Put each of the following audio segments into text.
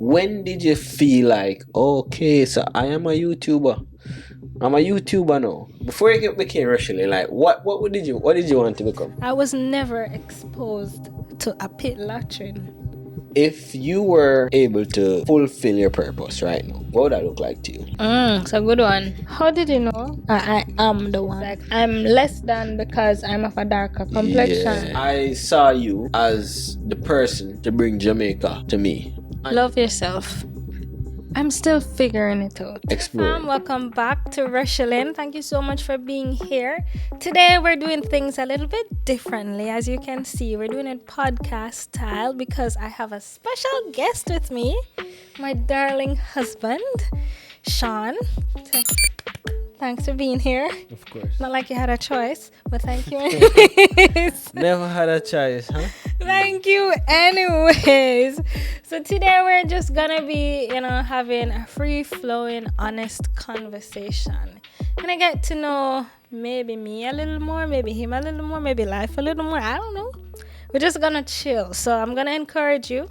when did you feel like, okay, so I am a YouTuber? I'm a YouTuber now. Before you became Russian, like what did you want to become? I was never exposed to a pit latrine. If you were able to fulfill your purpose right now, what would that look like to you? It's a good one. How did you know? I am the one. Like, I'm less than because I'm of a darker complexion. Yeah. I saw you as the person to bring Jamaica to me. Love yourself. I'm still figuring it out. Explore. Welcome back to Relocation. Thank you so much for being here. Today we're doing things a little bit differently. As you can see, we're doing it podcast style because I have a special guest with me, my darling husband, Sean. Thanks for being here. Of course. Not like you had a choice, but thank you anyways. Never had a choice, huh? Thank you anyways. So today we're just gonna be, having a free-flowing, honest conversation. Gonna get to know maybe me a little more, maybe him a little more, maybe life a little more. I don't know. We're just gonna chill. So I'm gonna encourage you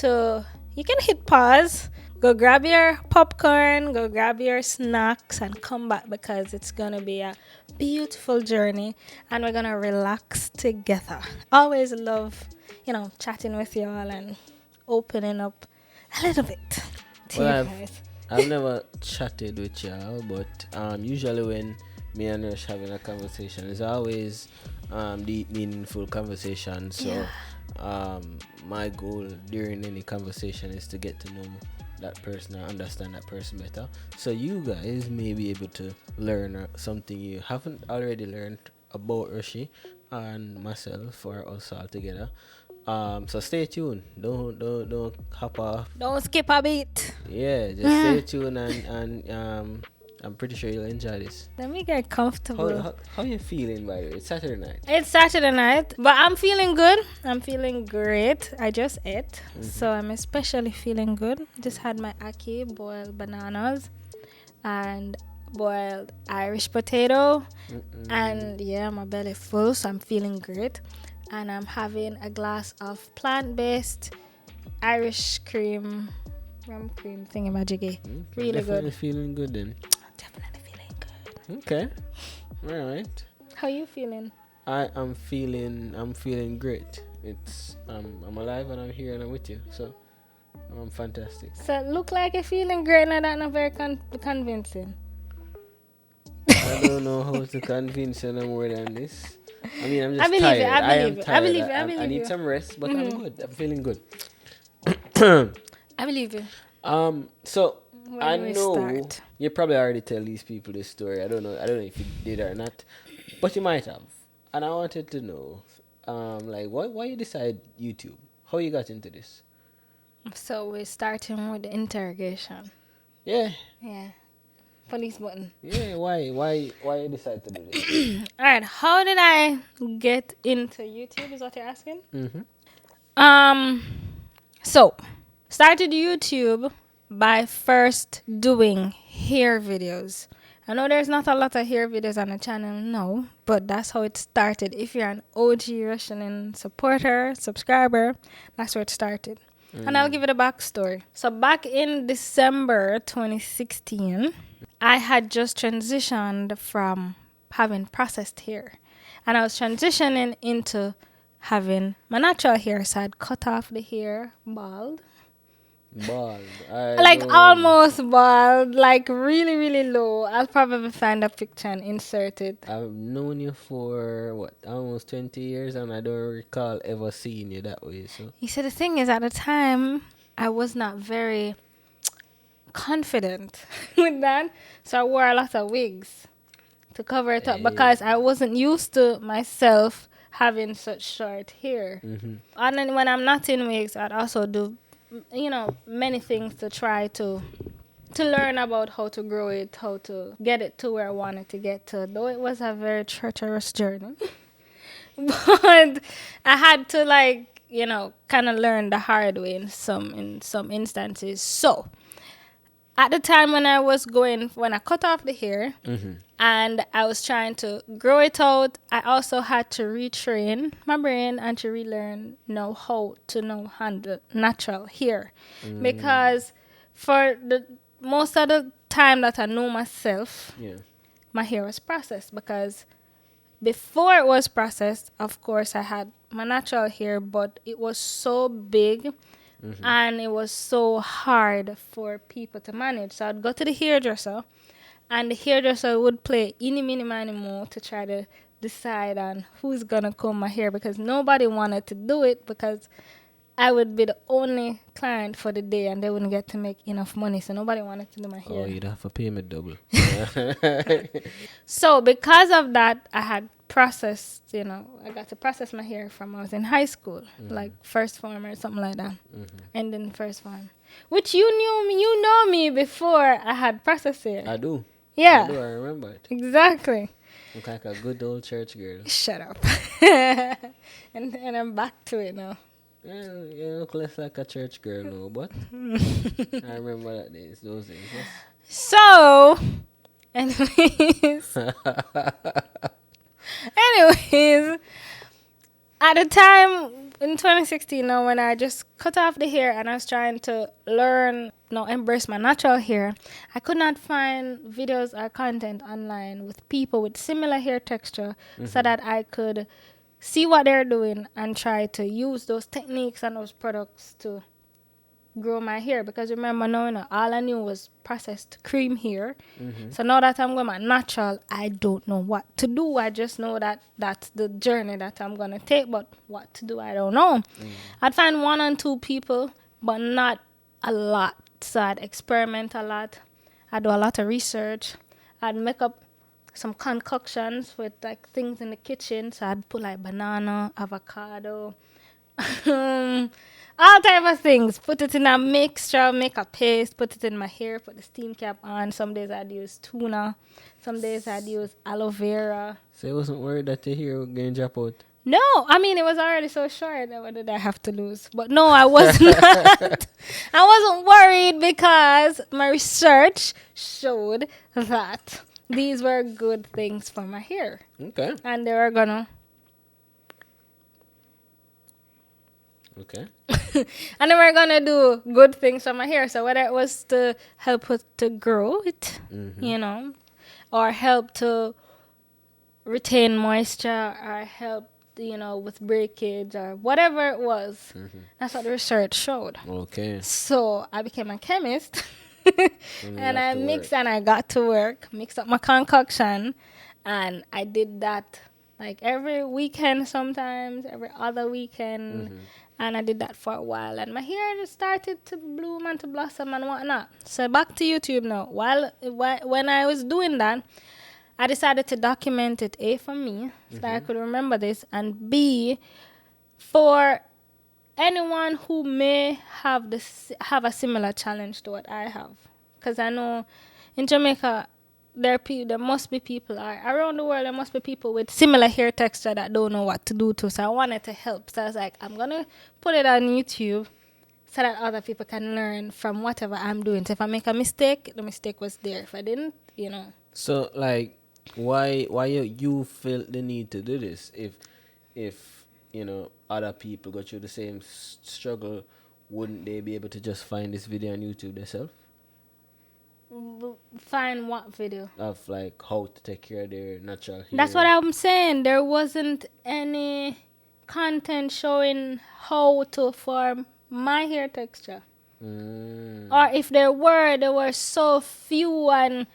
you can hit pause, go grab your popcorn, go grab your snacks, and come back because it's gonna be a beautiful journey and we're gonna relax together. Always love, chatting with y'all and opening up a little bit to Well, you guys. I've never chatted with y'all, but usually when me and Rush having a conversation, it's always deep, meaningful conversation. So my goal during any conversation is to get to know that person and understand that person better. So you guys may be able to learn something you haven't already learned about Rushi and myself or us all together. So stay tuned. Don't hop off. Don't skip a beat. Yeah, just stay tuned and I'm pretty sure you'll enjoy this. Let me get comfortable. How you feeling, by the way? It's Saturday night. It's Saturday night, but I'm feeling good. I'm feeling great. I just ate, so I'm especially feeling good. Just had my ackee, boiled bananas, and boiled Irish potato, and my belly full, so I'm feeling great. And I'm having a glass of plant-based Irish cream, rum cream thingamajiggy. Really Definitely good. feeling good then. Definitely feeling good. Okay. All right. How you feeling? I'm feeling great. It's I'm alive and I'm here and I'm with you. So I'm fantastic. So look like you're feeling great, and that's not very convincing. I don't know how to convince you no more than this. I mean, I'm just believe tired. it, I am believe it, I tired. believe it, I I believe need you. some rest, but I'm good. I'm feeling good. I believe you. So Where I do we know start? you probably already tell these people this story. I don't know if you did or not, but you might have. And I wanted to know, like, why you decide YouTube? How you got into this? So we're starting with the interrogation. Yeah, Yeah. Police button. yeah. Why you decide to do this? All right. How did I get into YouTube? Is what you're asking? Mm-hmm. So started YouTube by first doing hair videos. I know there's not a lot of hair videos on the channel now, but that's how it started. If you're an OG Russian supporter, subscriber, that's where it started. And I'll give it a backstory. So back in December 2016, I had just transitioned from having processed hair. And I was transitioning into having my natural hair. So I'd cut off the hair, bald. Bald. Almost bald, like really, really low. I'll probably find a picture and insert it. I've known you for almost 20 years, and I don't recall ever seeing you that way. So You see, the thing is, at the time, I was not very confident with that. So I wore a lot of wigs to cover it up because I wasn't used to myself having such short hair. And then when I'm not in wigs, I'd also do, many things to try to learn about how to grow it, how to get it to where I wanted to get to. Though it was a very treacherous journey. But I had to kind of learn the hard way in some instances. So at the time when I cut off the hair and I was trying to grow it out, I also had to retrain my brain and to relearn how to handle natural hair. Because for the most of the time that I know myself, my hair was processed. Because before it was processed, of course, I had my natural hair, but it was so big and it was so hard for people to manage. So I'd go to the hairdresser, and the hairdresser would play eeny, meeny, miny, mo to try to decide on who's going to comb my hair, because nobody wanted to do it, because I would be the only client for the day and they wouldn't get to make enough money. So nobody wanted to do my hair. Oh, you'd have to pay me double. So because of that, I had processed, I got to process my hair from I was in high school, like first form or something like that. And then first form. Which you know me before I had processed hair. I do. Yeah. I remember it. Exactly. Look like a good old church girl. Shut up. and I'm back to it now. Yeah, you look less like a church girl now, but I remember those days. Yes. So, anyways, at the time in 2016, when I just cut off the hair and I was trying to learn, embrace my natural hair, I could not find videos or content online with people with similar hair texture so that I could see what they're doing and try to use those techniques and those products to grow my hair. Because remember, now, all I knew was processed cream hair. So now that I'm going my natural, I don't know what to do. I just know that that's the journey that I'm going to take, but what to do, I don't know. I'd find 1 or 2 people, but not a lot. So I'd experiment a lot. I'd do a lot of research. I'd make up some concoctions with like things in the kitchen. So I'd put like banana, avocado, all type of things. Put it in a mixture, make a paste, put it in my hair, put the steam cap on. Some days I'd use tuna. Some days I'd use aloe vera. So you wasn't worried that your hair was going to drop out? No, I mean, it was already so short. What did I have to lose? But no, I was not. I wasn't worried because my research showed that these were good things for my hair. Okay. And they were gonna. Okay. And they were gonna do good things for my hair. So whether it was to help it to grow it, or help to retain moisture, or help, with breakage, or whatever it was, that's what the research showed. Okay. So I became a chemist. And I mixed and I got to work, mixed up my concoction, and I did that like every weekend, sometimes every other weekend, and I did that for a while, and my hair just started to bloom and to blossom and whatnot. So back to YouTube now. When I was doing that, I decided to document it, A, for me, so that I could remember this, and B, for anyone who may have a similar challenge to what I have. Because I know in Jamaica, there must be people, around the world, there must be people with similar hair texture that don't know what to do to. So I wanted to help. So I was like, I'm going to put it on YouTube so that other people can learn from whatever I'm doing. So if I make a mistake, the mistake was there. If I didn't, So, like, why you feel the need to do this? If other people go through the same struggle, wouldn't they be able to just find this video on YouTube themselves? Find what video? Of like how to take care of their natural hair. That's what I'm saying. There wasn't any content showing how to form my hair texture. Or if there were so few and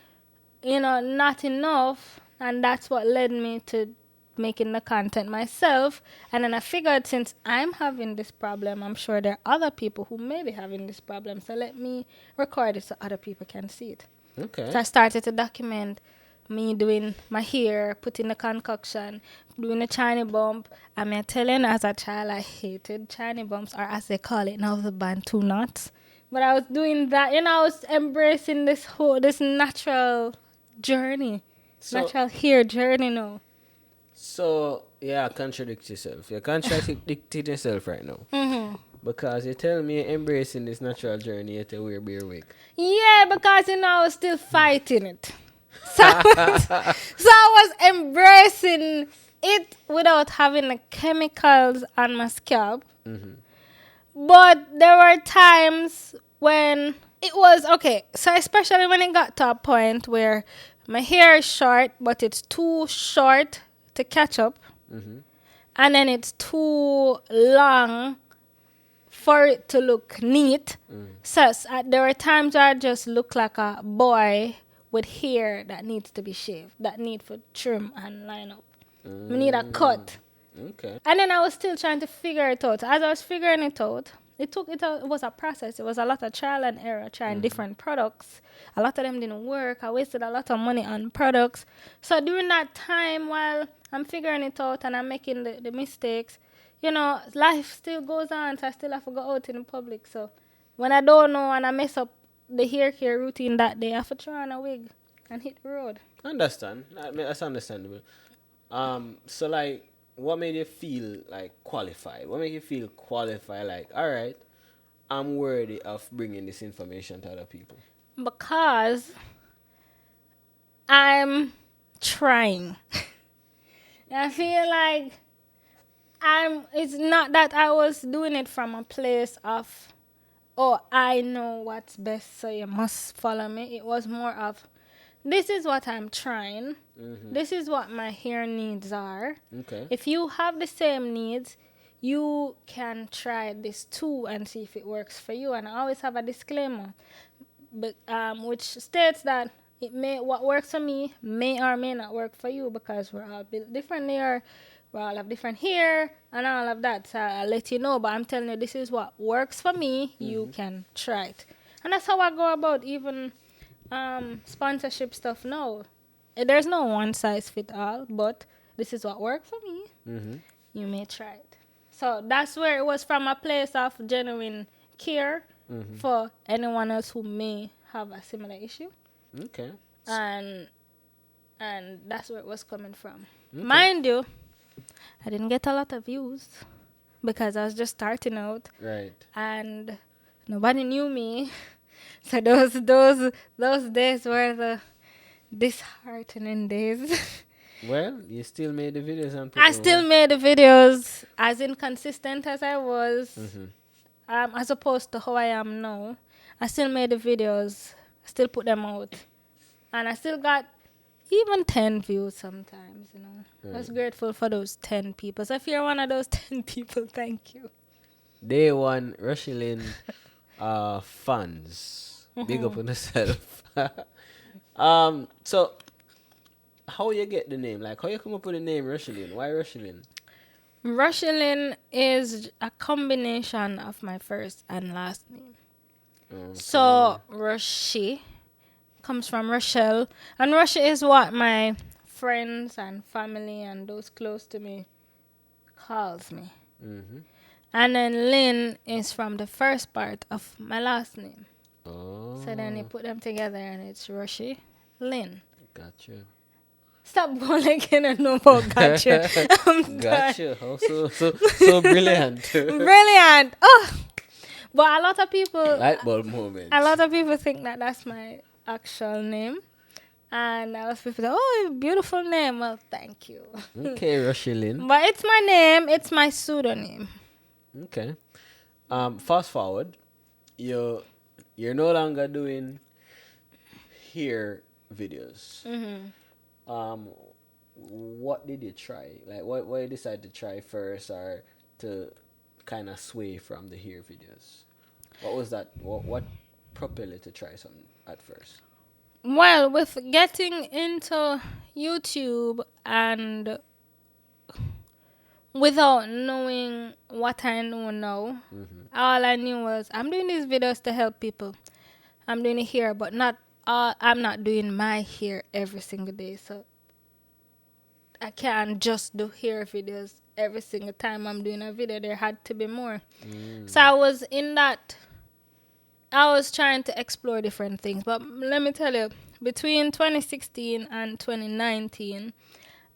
not enough, and that's what led me to making the content myself. And then I figured, since I'm having this problem, I'm sure there are other people who may be having this problem, so let me record it so other people can see it. Okay. So I started to document me doing my hair, putting the concoction, doing a chiny bump. I mean, telling as a child I hated chiny bumps, or as they call it now, the Bantu knots. But I was doing that, I was embracing this natural journey, natural hair journey now. So, yeah, contradict yourself. You're contradicting yourself right now. Because you tell me you're embracing this natural journey to wear bare wig. Yeah, because I was still fighting it. So I was embracing it without having the chemicals on my scalp. But there were times when it was okay. So especially when it got to a point where my hair is short, but it's too short to catch up. And then it's too long for it to look neat. So there were times where I just look like a boy with hair that needs to be shaved, that need for trim and line up. We need a cut. Okay. And then I was still trying to figure it out. As I was figuring it out, it was a process. It was a lot of trial and error, trying different products. A lot of them didn't work. I wasted a lot of money on products. So during that time, while I'm figuring it out and I'm making the mistakes, life still goes on. So I still have to go out in the public. So when I don't know and I mess up the hair care routine that day, I have to try on a wig and hit the road. Understand. I mean, that's understandable. So like, what made you feel like qualified? What made you feel qualified? Like, all right, I'm worthy of bringing this information to other people. Because I'm trying. I feel like it's not that I was doing it from a place of, oh, I know what's best, so you must follow me. It was more of, this is what I'm trying. This is what my hair needs are. Okay. If you have the same needs, you can try this too and see if it works for you. And I always have a disclaimer, which states that what works for me may or may not work for you, because we're all built differently, or we all have different hair and all of that. So I'll let you know, but I'm telling you, this is what works for me. You can try it. And that's how I go about even sponsorship stuff now. There's no one size fit all, but this is what worked for me. You may try it. So that's where it was from, a place of genuine care for anyone else who may have a similar issue. Okay. And that's where it was coming from. Mind you, I didn't get a lot of views because I was just starting out. Right. And nobody knew me. So those days were the disheartening days. Well, you still made the videos and I still made the videos as inconsistent as I was, as opposed to how I am now. I still made the videos, I still put them out, and I still got even 10 views sometimes, I was grateful for those 10 people. So if you're one of those 10 people, thank you. Day one, Rushlin fans. Big up on yourself. So how you get the name? Like, how you come up with the name Rushlin? Why Rushlin? Rushlin is a combination of my first and last name. Okay. So Rushi comes from Rochelle, and Rushi is what my friends and family and those close to me calls me. And then Lynn is from the first part of my last name. Oh. So then you put them together and it's Rushi Lynn. Gotcha. Stop going like you don't know about gotcha. I'm done. Gotcha. Oh, so brilliant. Brilliant. Oh, but a lot of people, Light bulb moment. a lot of people think that that's my actual name, and a lot of people say, "Oh, beautiful name." Well, thank you. Okay, Rushlin. But it's my name. It's my pseudonym. Okay. Fast forward, you're no longer doing hair videos. What did you try? Like, what you decided to try first, or to kind of sway from the hair videos? What was that? What propelled you to try something at first? Well, with getting into YouTube and without knowing what I know now, all I knew was I'm doing these videos to help people. I'm doing it here, but I'm not doing my hair every single day. So I can't just do hair videos every single time I'm doing a video. There had to be more. So I was trying to explore different things. But let me tell you, between 2016 and 2019,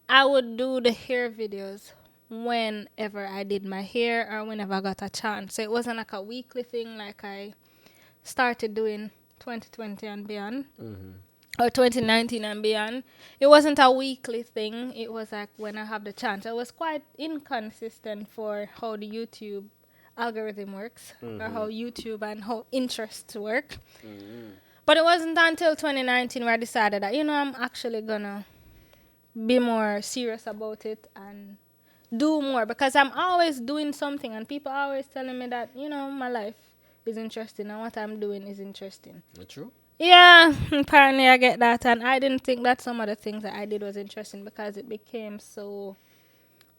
I would do the hair videos whenever I did my hair or whenever I got a chance. So it wasn't like a weekly thing like I started doing 2020 and beyond. Or 2019 and beyond. It wasn't a weekly thing. It was like when I have the chance. I was quite inconsistent for how the YouTube algorithm works, or how YouTube and how interests work. But it wasn't until 2019 where I decided that, I'm actually gonna be more serious about it and do more, because I'm always doing something and people are always telling me that, my life is interesting and what I'm doing is interesting. True. Yeah, apparently I get that, and I didn't think that some of the things that I did was interesting because it became so,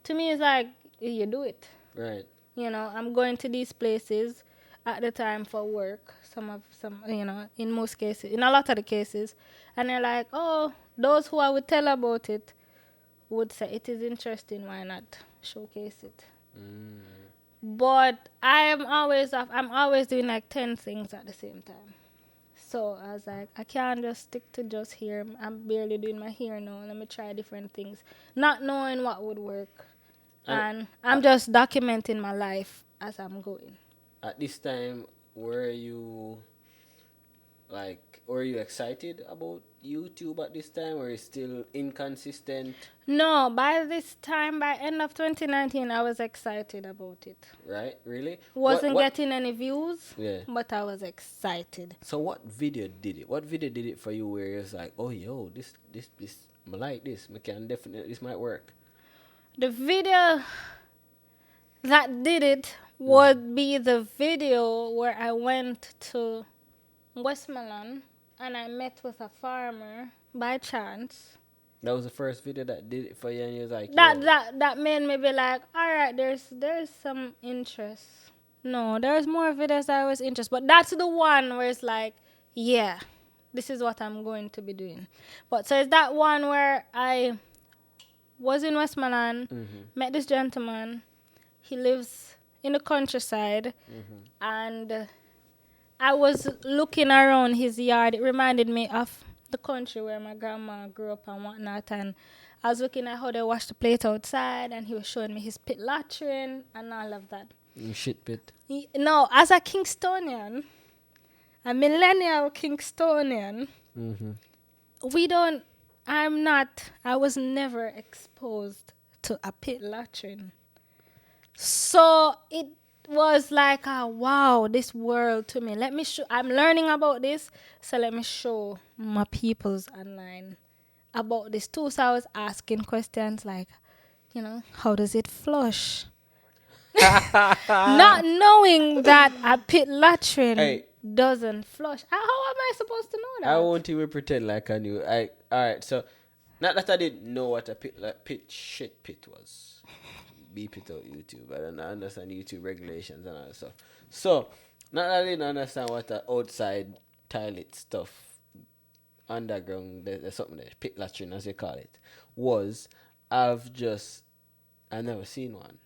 to me it's like, you do it. Right. I'm going to these places at the time for work, in most cases, in a lot of the cases, and they're like, oh, those who I would tell about it would say it is interesting, why not showcase it? But I'm always doing like 10 things at the same time. So I was like, I can't just stick to just hair. I'm barely doing my hair now. Let me try different things. Not knowing what would work. And I'm just documenting my life as I'm going. At this time, were you excited about YouTube at this time, or are you still inconsistent? No, by this time, by end of 2019, I was excited about it. Right? Really? Wasn't getting any views, Yeah. but I was excited. So what video did it? What video did it for you where it's like, oh, yo, this, I like this. I can definitely, this might work. The video that did it would be the video where I went to Westmoreland and I met with a farmer by chance. That was the first video that did it for you, and you was like, that made me be like, all right, there's some interest. No, there's more videos that I was interested, but that's the one where it's like, yeah, this is what I'm going to be doing. But so it's that one where I was in Westmoreland, met this gentleman. He lives in the countryside, and I was looking around his yard. It reminded me of the country where my grandma grew up and whatnot. And I was looking at how they wash the plate outside, and he was showing me his pit latrine and all of that. Shit pit. No, as a Kingstonian, a millennial Kingstonian, I was never exposed to a pit latrine. So it was like, wow, this world to me. I'm learning about this, so let me show my peoples online about this too. So I was asking questions like, how does it flush? Not knowing that a pit latrine doesn't flush. How am I supposed to know that? I won't even pretend like I knew. Alright, so not that I didn't know what a pit was. Beep it out YouTube. I don't understand YouTube regulations and all that stuff. So, not that I didn't understand what the outside toilet stuff, underground, there's something there, pit latrine as they call it, was. I've never seen one.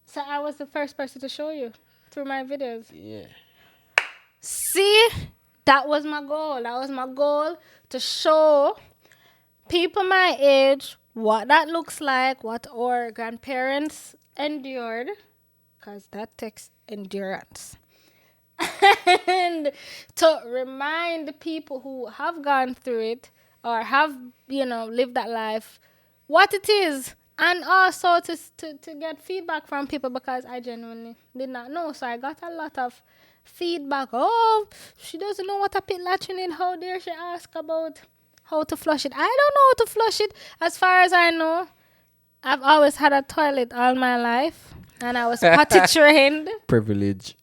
So I was the first person to show you through my videos. Yeah. See, that was my goal. That was my goal, to show people my age what that looks like, what our grandparents endured, because that takes endurance. And to remind the people who have gone through it or have, lived that life, what it is. And also to get feedback from people, because I genuinely did not know. So I got a lot of feedback. Oh, she doesn't know what a pit latrine is. How dare she ask about how to flush it? I don't know how to flush it. As far as I know, I've always had a toilet all my life, and I was potty trained. Privilege.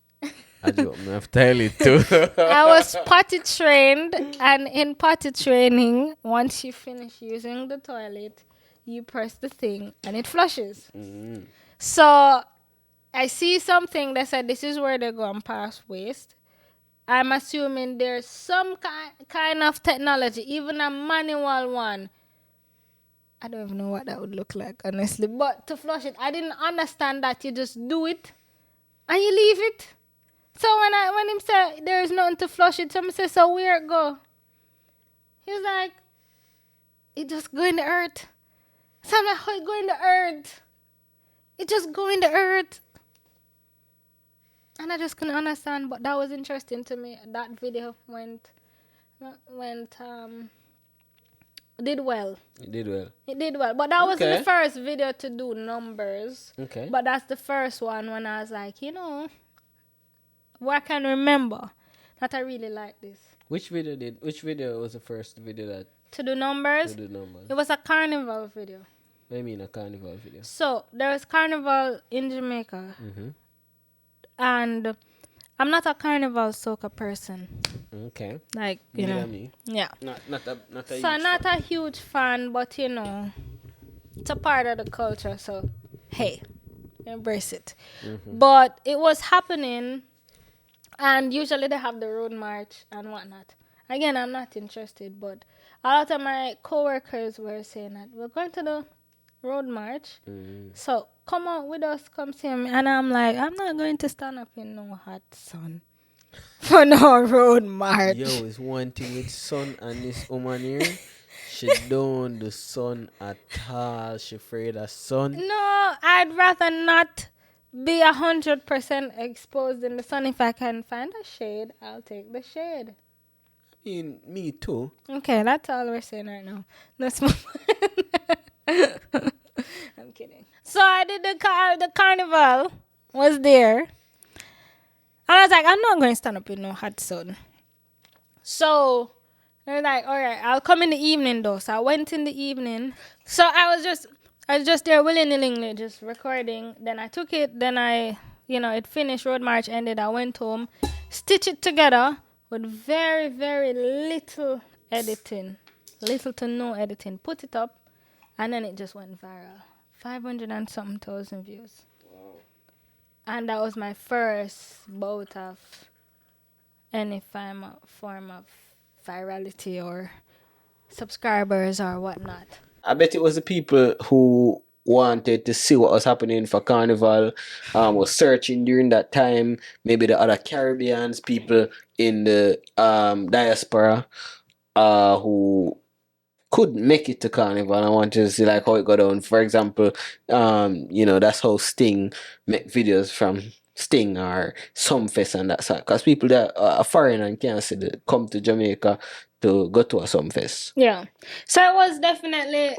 I don't have toilet too. I was potty trained, and in potty training, once you finish using the toilet, you press the thing and it flushes. So I see something that said this is where they go and pass waste. I'm assuming there's some kind of technology, even a manual one. I don't even know what that would look like, honestly. But to flush it, I didn't understand that you just do it and you leave it. So when him said there's nothing to flush it, someone said, so where it go? He was like, it just go in the earth. So I'm like, how it go in the earth? It just go in the earth. And I just couldn't understand, but that was interesting to me. That video went did well. It did well. It did well. But that wasn't Okay. the first video to do numbers. Okay. But that's the first one when I was like, what I can remember that I really like this. Which video was the first video that To do numbers, to do numbers? it was a carnival video. What do you mean a carnival video? So there was carnival in Jamaica. Mm-hmm. And I'm not a carnival soca person. Okay. Like, Neither me. Yeah. Not a So huge not fan. a huge fan, but it's a part of the culture. So hey, embrace it. Mm-hmm. But it was happening, and usually they have the road march and whatnot. Again, I'm not interested, but a lot of my coworkers were saying that we're going to the road march. Mm. So come on with us, come see me. And I'm like, I'm not going to stand up in no hot sun for no road march. Yo, it's one thing with sun and this woman here. She don't do sun at all. She afraid of sun. No, I'd rather not be 100% exposed in the sun. If I can find a shade, I'll take the shade. I mean, me too. Okay, that's all we're saying right now. That's my I'm kidding. So I did the carnival was there. And I was like, I'm not going to stand up in no hot sun. So they're like, all right, I'll come in the evening though. So I went in the evening. So I was just there willy-nilly just recording. Then I took it. Then it finished. Road march ended. I went home, stitched it together with very, very little editing. Little to no editing. Put it up. And then it just went viral. 500 and something thousand views. Wow. And that was my first bout of any form of virality or subscribers or whatnot. I bet it was the people who wanted to see what was happening for Carnival, was searching during that time. Maybe the other Caribbeans, people in the diaspora, who couldn't make it to Carnival and wanted to see like how it got down. For example, that's how Sting make videos from Sting or Sumfest and that sort. Because people that are foreign and can't see come to Jamaica to go to a Sumfest. Yeah. So it was definitely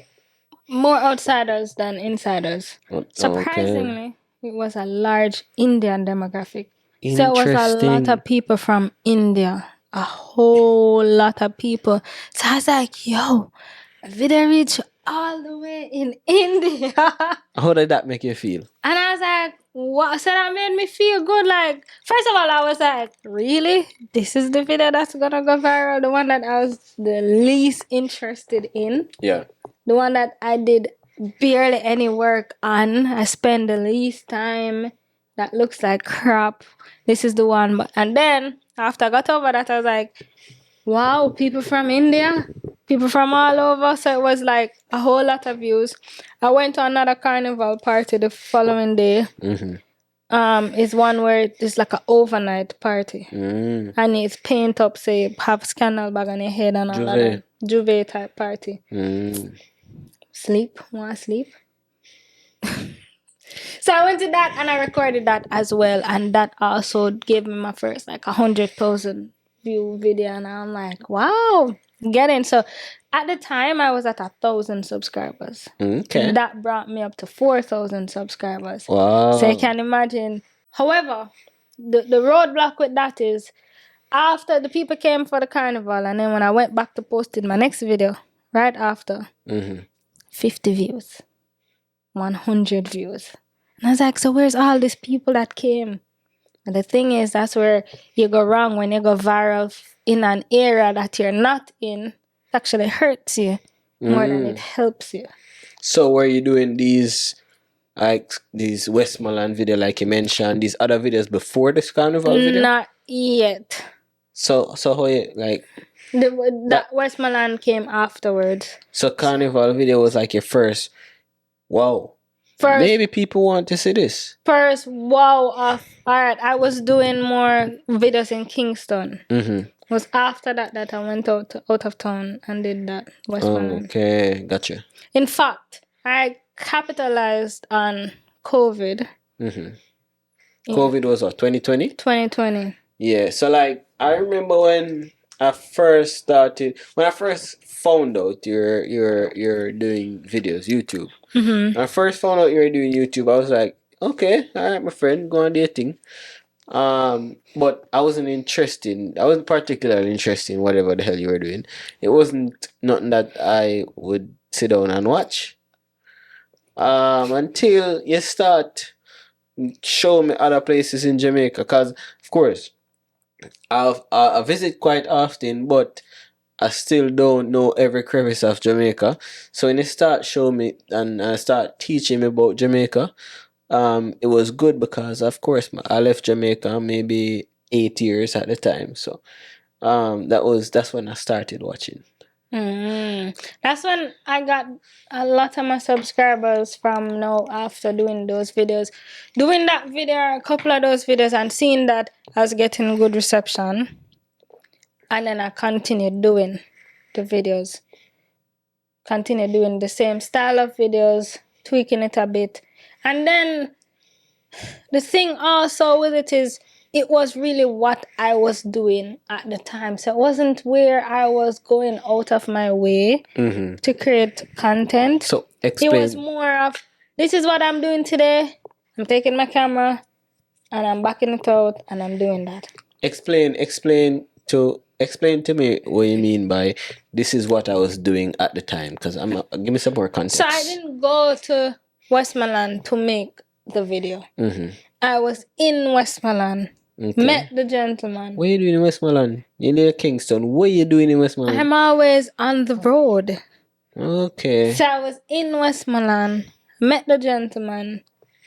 more outsiders than insiders. Surprisingly, it was a large Indian demographic. So it was a lot of people from India. A whole lot of people. So I was like, yo, video reach all the way in India. How did that make you feel? And I was like, what? So that made me feel good. Like, first of all, I was like, really? This is the video that's gonna go viral? The one that I was the least interested in? Yeah. The one that I did barely any work on. I spend the least time. That looks like crap. This is the one. And then, after I got over that, I was like, wow, people from India, people from all over. So it was like a whole lot of views. I went to another carnival party the following day. Mm-hmm. It's one where it's like an overnight party. Mm. And it's paint up, say, have scandal bag on your head and all that. Juve type party. Mm. Sleep? Want to sleep? So I went to that and I recorded that as well. And that also gave me my first like 100,000 view video. And I'm like, wow, getting. So at the time I was at 1,000 subscribers. Okay. That brought me up to 4,000 subscribers. Wow. So you can imagine. However, the roadblock with that is after the people came for the carnival and then when I went back to posting my next video right after, 50 views. 100 views. And I was like, so where's all these people that came? And the thing is, that's where you go wrong when you go viral in an area that you're not in. It actually hurts you more than it helps you. So were you doing these Westmoreland video like you mentioned, these other videos before this Carnival video? Not yet. So how you like... That Westmoreland came afterwards. So Carnival video was like your first... Wow. Maybe people want to see this. First, wow. All right, I was doing more videos in Kingston. It was after that I went out of town and did that Westmoreland. Okay, gotcha. In fact, I capitalized on COVID. COVID was what, 2020? 2020. Yeah, so like I remember when I first found out you're doing videos, YouTube. When I first found out you were doing YouTube, I was like, okay, all right, my friend, go on do your thing. But I wasn't particularly interested in whatever the hell you were doing. It wasn't nothing that I would sit down and watch. Until you start showing me other places in Jamaica, because of course I visit quite often, but I still don't know every crevice of Jamaica. So when you start showing me and start teaching me about Jamaica, it was good because of course I left Jamaica maybe 8 years at the time. So that's when I started watching. That's when I got a lot of my subscribers from now after doing those videos. Doing that video, a couple of those videos, and seeing that I was getting good reception. And then I continued doing the videos. Continued doing the same style of videos, tweaking it a bit. And then the thing also with it is, it was really what I was doing at the time. So it wasn't where I was going out of my way to create content. So explain. It was more of, this is what I'm doing today. I'm taking my camera and I'm backing it out and I'm doing that. Explain to me what you mean by this is what I was doing at the time. Because give me some more context. So I didn't go to Westmoreland to make the video. I was in Westmoreland. Okay. Met the gentleman. What are you doing in Westmoreland? You're near Kingston. What are you doing in Westmoreland? I'm always on the road. Okay. So I was in Westmoreland. Met the gentleman.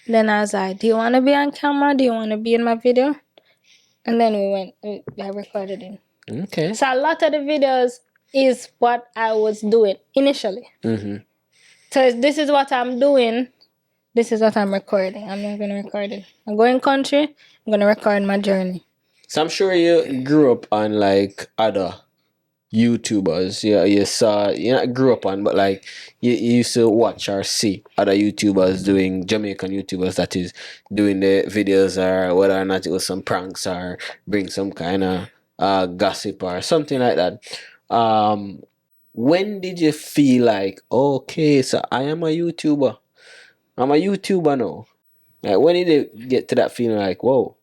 Then I was like, do you want to be on camera? Do you want to be in my video? And then I recorded it. Okay. So a lot of the videos is what I was doing initially. So this is what I'm doing. This is what I'm recording. I'm not going to record it. I'm going country. I'm going to record my journey. So I'm sure you grew up on like other YouTubers. Yeah, you not grew up on, but like you used to watch or see other YouTubers doing, Jamaican YouTubers that is doing the videos, or whether or not it was some pranks or bring some kind of gossip or something like that. When did you feel like, okay, so I am a YouTuber? I'm a YouTuber now. Like, when did you get to that feeling like, whoa,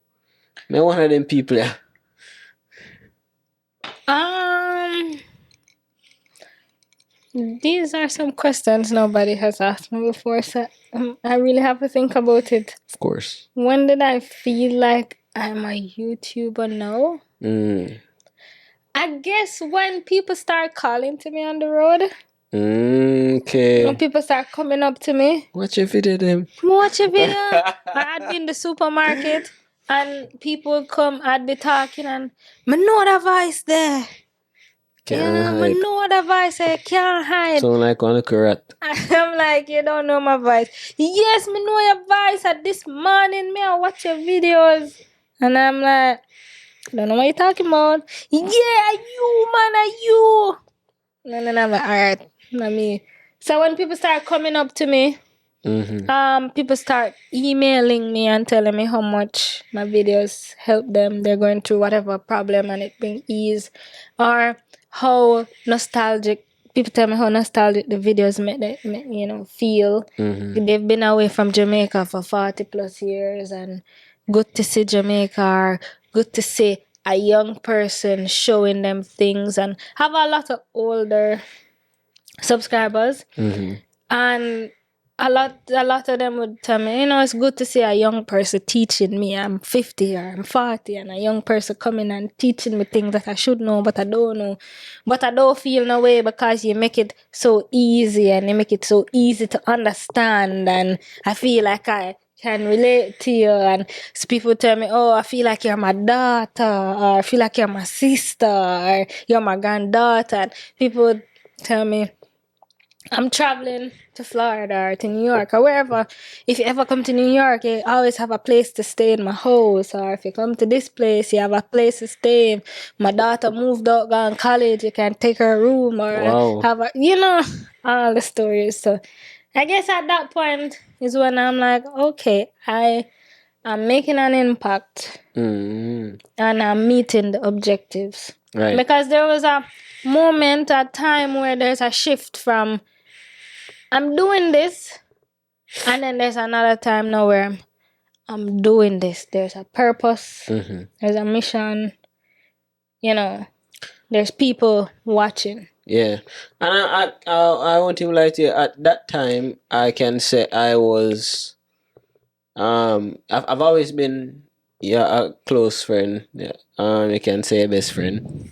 I'm one of them people? Yeah. These are some questions nobody has asked me before, so I really have to think about it. Of course. When did I feel like I'm a YouTuber now? I guess when people start calling to me on the road. Okay. When people start coming up to me. Watch your video, them. Watch your video. I'd be in the supermarket and people would come, I'd be talking and I know the voice there. I know the voice, I can't hide. Sound like on a correct. I'm like, you don't know my voice. Yes, me know your voice. At this morning, me I watch your videos. And I'm like, I don't know what you're talking about. Yeah, you, man, you. And then I'm like, all right, not me. So when people start coming up to me, people start emailing me and telling me how much my videos help them. They're going through whatever problem and it brings ease. Or how nostalgic, people tell me how nostalgic the videos make them feel. They've been away from Jamaica for 40 plus years and good to see Jamaica, or good to see a young person showing them things, and have a lot of older subscribers. And a lot of them would tell me, it's good to see a young person teaching me. I'm 50 or I'm 40 and a young person coming and teaching me things that I should know but I don't know. But I don't feel no way because you make it so easy and you make it so easy to understand, and I feel like I can relate to you. And so people tell me, oh, I feel like you're my daughter, or I feel like you're my sister, or you're my granddaughter. And people would tell me, I'm traveling to Florida or to New York or wherever. If you ever come to New York, you always have a place to stay in my house. Or if you come to this place, you have a place to stay in. My daughter moved out, gone college, you can take her room or have a, all the stories. So I guess at that point is when I'm like, okay, I'm making an impact Mm. and I'm meeting the objectives. Right. Because there was a moment, a time where there's a shift from I'm doing this, and then there's another time now where I'm doing this. There's a purpose, there's a mission, you know, there's people watching. Yeah, and I won't even lie to you. At that time, I can say I was I've always been a close friend. Yeah, you can say a best friend.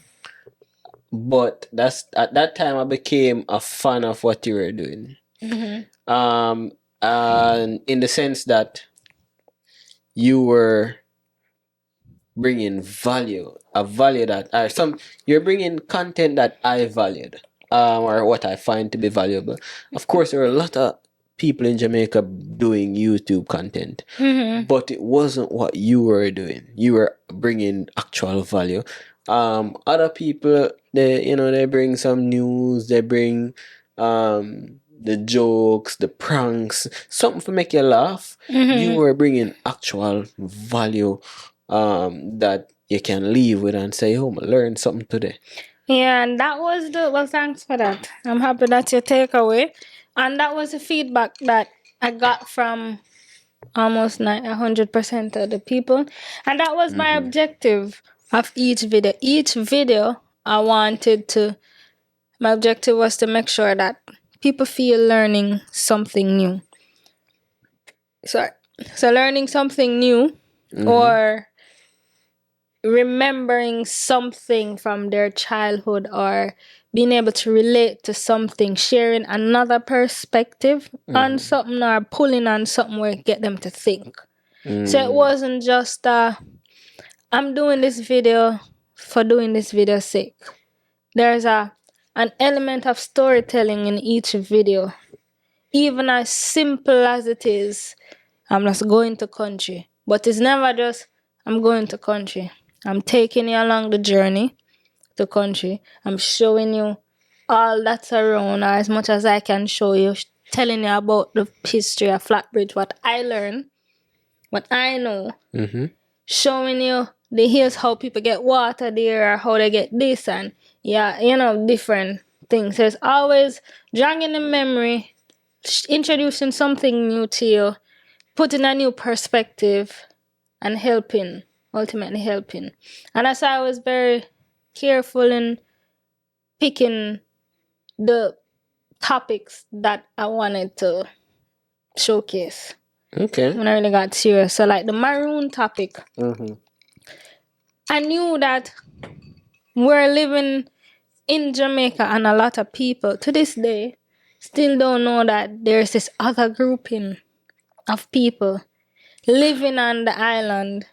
But that's at that time I became a fan of what you were doing. And in the sense that you were bringing value, a value that you're bringing content that I valued, or what I find to be valuable. Of course, there are a lot of people in Jamaica doing YouTube content, but it wasn't what you were doing. You were bringing actual value. Other people, they bring some news, they bring the jokes, the pranks, something to make you laugh. You were bringing actual value that you can leave with and say, oh, I learned something today. Yeah, and that was thanks for that. I'm happy that's your takeaway. And that was the feedback that I got from almost 100% of the people. And that was my objective of each video. Each video my objective was to make sure that people feel learning something new. So learning something new or remembering something from their childhood or being able to relate to something, sharing another perspective on something or pulling on something where get them to think. So it wasn't just I'm doing this video for doing this video's sake. There's an element of storytelling in each video. Even as simple as it is, I'm just going to country. But it's never just I'm going to country. I'm taking you along the journey to country. I'm showing you all that's around, or as much as I can show you, telling you about the history of Flatbridge, what I learned, what I know, showing you the hills, how people get water there, or how they get this, and different things. There's always dragging the memory, introducing something new to you, putting a new perspective, and ultimately helping. And that's why I was very careful in picking the topics that I wanted to showcase. Okay. When I really got serious. So like the maroon topic, I knew that we're living in Jamaica and a lot of people to this day still don't know that there's this other grouping of people living on the island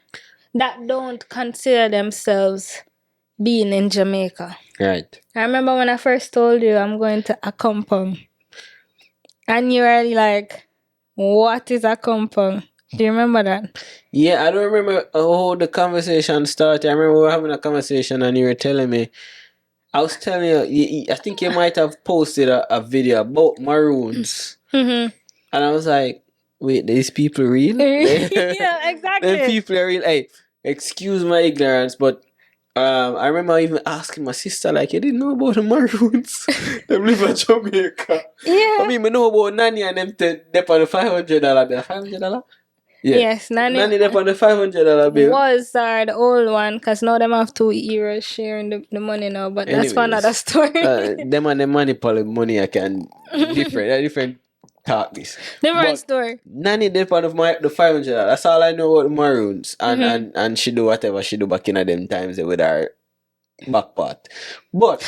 that don't consider themselves being in Jamaica. Right. I remember when I first told you I'm going to Akompong. And you were like, what is Akompong? Do you remember that? Yeah, I don't remember how the conversation started. I remember we were having a conversation and you were telling me, I was telling you, I think you might have posted a video about maroons. And I was like, wait, these people real? Yeah, exactly. Them people are real. Hey, excuse my ignorance, but I remember even asking my sister, like, you didn't know about the maroons? Them live in Jamaica. Yeah. I mean, I know about Nanny and them dep on the $500 bill. $500? Yeah. Yes, Nanny dep on the $500 bill. Was the old one, because now them have 2 euros sharing the money now, but that's for another story. Them and the money I can different talk this. Different story. Nanny dep on the $500. That's all I know about the maroons. And she do whatever she do back in them times with her back part. But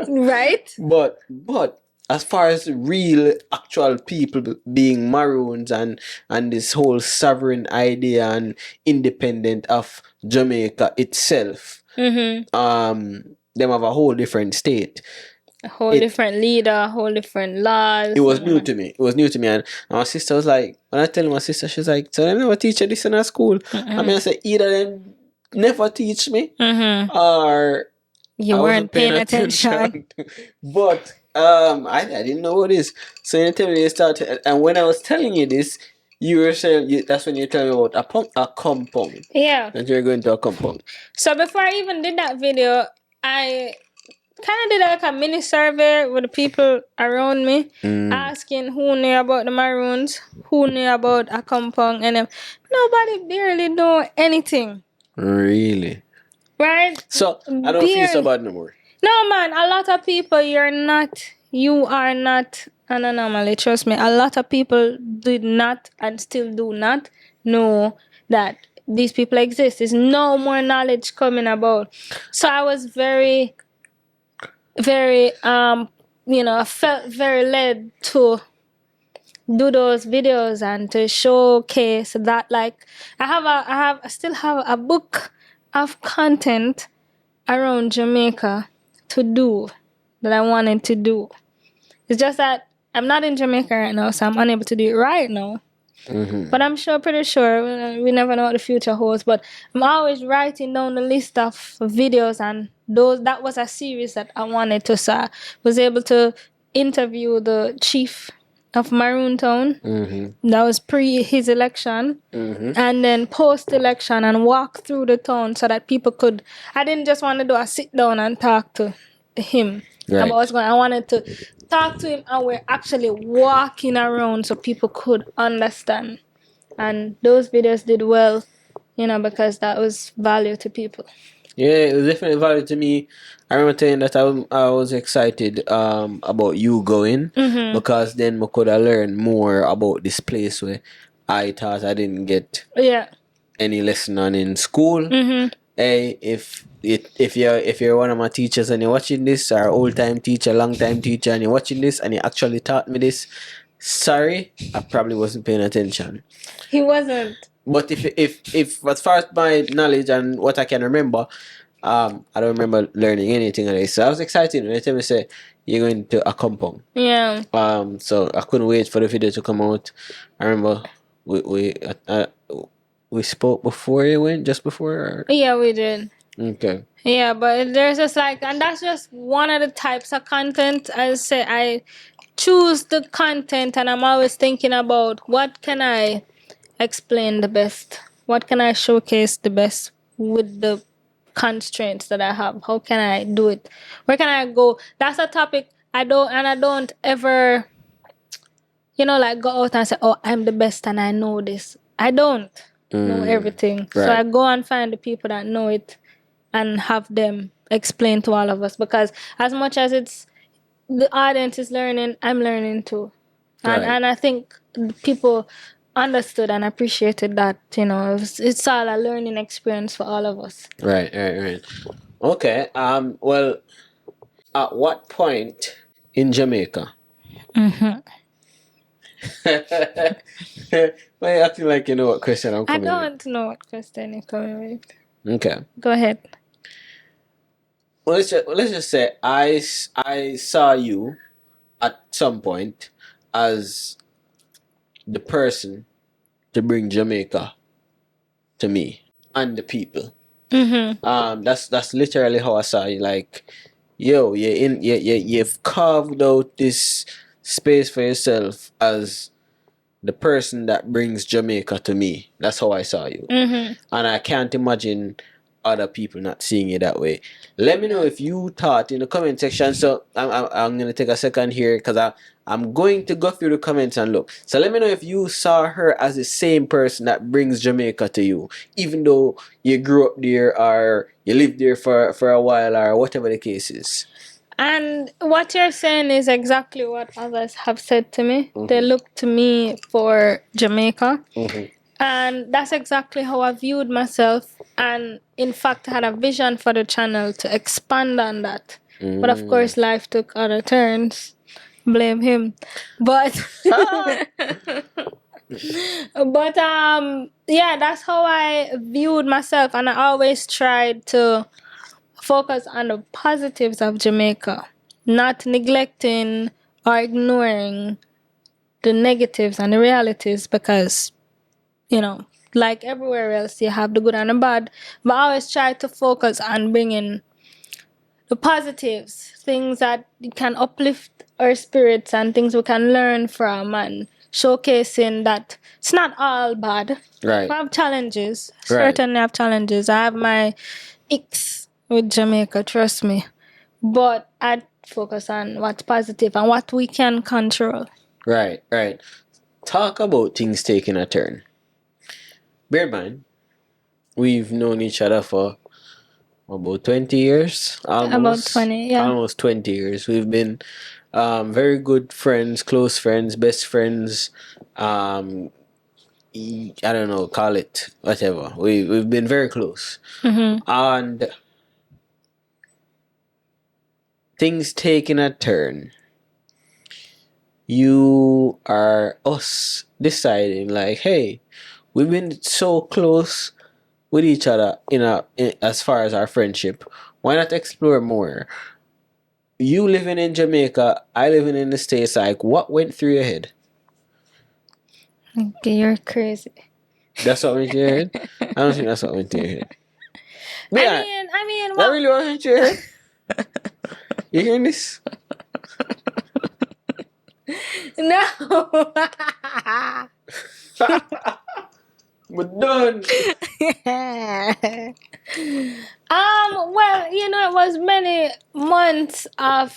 right? But as far as real actual people being maroons and this whole sovereign idea and independent of Jamaica itself, them have a whole different state. A whole different leader, a whole different laws. It was new to me. And my sister was like, when I tell my sister, she's like, so they never teach you this in our school. I mean, I said, either them never teach me or you weren't paying attention. But I didn't know what it is. So you tell me you started, and when I was telling you this, you were saying that's when you tell me about a compound. Yeah. That you're going to a compound. So before I even did that video, I kind of did like a mini survey with the people around me, asking who knew about the Maroons, who knew about a compound, and nobody barely know anything. Really? Right? So I don't feel so bad no more. No, man, a lot of people, you are not an anomaly. Trust me, a lot of people did not and still do not know that these people exist. There's no more knowledge coming about. So I was very, very, I felt very led to do those videos and to showcase that, like, I still have a book of content around Jamaica to do that I wanted to do. It's just that I'm not in Jamaica right now, so I'm unable to do it right now. But I'm pretty sure, we never know what the future holds, but I'm always writing down the list of videos, and that was a series that I wanted to start. Was able to interview the chief of Maroon Town. That was pre his election, and then post election, and walk through the town so that people could. I didn't just want to do a sit down and talk to him about what's going on. I wanted to talk to him, and we're actually walking around so people could understand. And those videos did well, because that was value to people. Yeah, it was definitely value to me. I remember telling that I was excited about you going, because then I could have learned more about this place where I thought I didn't get any lesson on in school. Hey, if you're one of my teachers and you're watching this, or old time teacher, long time teacher, and you're watching this and you actually taught me this, sorry, I probably wasn't paying attention. He wasn't. But if as far as my knowledge and what I can remember, I don't remember learning anything of this. So I was excited when they tell me say you're going to a compound. Yeah. So I couldn't wait for the video to come out. I remember we spoke before you went, just before. Or? Yeah, we did. Okay. Yeah, but there's just and that's just one of the types of content. I say I choose the content, and I'm always thinking about what can I explain the best, what can I showcase the best with the constraints that I have. How can I do it? Where can I go? That's a topic I don't ever, go out and say, oh, I'm the best and I know this. I don't know everything. Right. So I go and find the people that know it and have them explain to all of us, because as much as it's the audience is learning, I'm learning too. And I think people understood and appreciated that, it's all a learning experience for all of us. Right. Okay. Well, at what point in Jamaica? Why are you acting like you know what question I'm coming with? I don't know what question you're coming with. Okay. Go ahead. Well, let's just say I saw you at some point as the person to bring Jamaica to me and the people. That's literally how I saw you. Like, yo, you've carved out this space for yourself as the person that brings Jamaica to me. That's how I saw you. And I can't imagine other people not seeing it that way. Let me know if you thought in the comment section. So I'm gonna take a second here, because I'm going to go through the comments and look. So let me know if you saw her as the same person that brings Jamaica to you, even though you grew up there or you lived there for a while, or whatever the case is. And what you're saying is exactly what others have said to me. They look to me for Jamaica. And that's exactly how I viewed myself. And in fact, I had a vision for the channel to expand on that. But of course, life took other turns. Blame him. But that's how I viewed myself. And I always tried to focus on the positives of Jamaica, not neglecting or ignoring the negatives and the realities, because like everywhere else, you have the good and the bad. But I always try to focus on bringing the positives, things that can uplift our spirits and things we can learn from, and showcasing that it's not all bad. Right. We have challenges. Right. Certainly have challenges. I have my icks with Jamaica, trust me. But I focus on what's positive and what we can control. Right. Talk about things taking a turn. Bear in mind, we've known each other for about 20 years. About 20, yeah. Almost 20 years. We've been very good friends, close friends, best friends. I don't know, call it whatever. We've been very close. And things taking a turn. You are us deciding like, hey, we've been so close with each other as far as our friendship. Why not explore more? You living in Jamaica, I living in the States. Like, what went through your head? Okay, you're crazy. That's what went through your head? I don't think that's what went through your head. I mean, That really what went through your head? You hearing this? no. But done. Well, it was many months of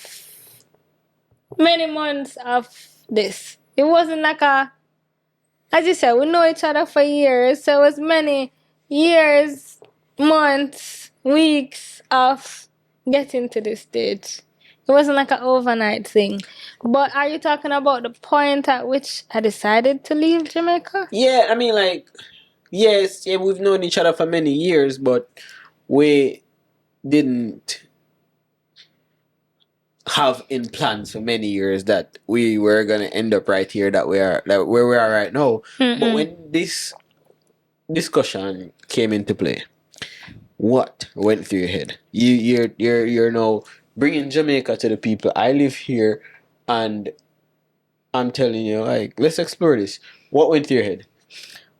this. It wasn't like as you said, we know each other for years, so it was many years, months, weeks of getting to this stage. It wasn't like an overnight thing. But are you talking about the point at which I decided to leave Jamaica? Yeah, I mean, like, yes, yeah, we've known each other for many years, but we didn't have in plans for many years that we were gonna end up right here, that where we are right now. But when this discussion came into play, what went through your head? You're now bringing Jamaica to the people. I live here, and I'm telling you, like, let's explore this. What went through your head?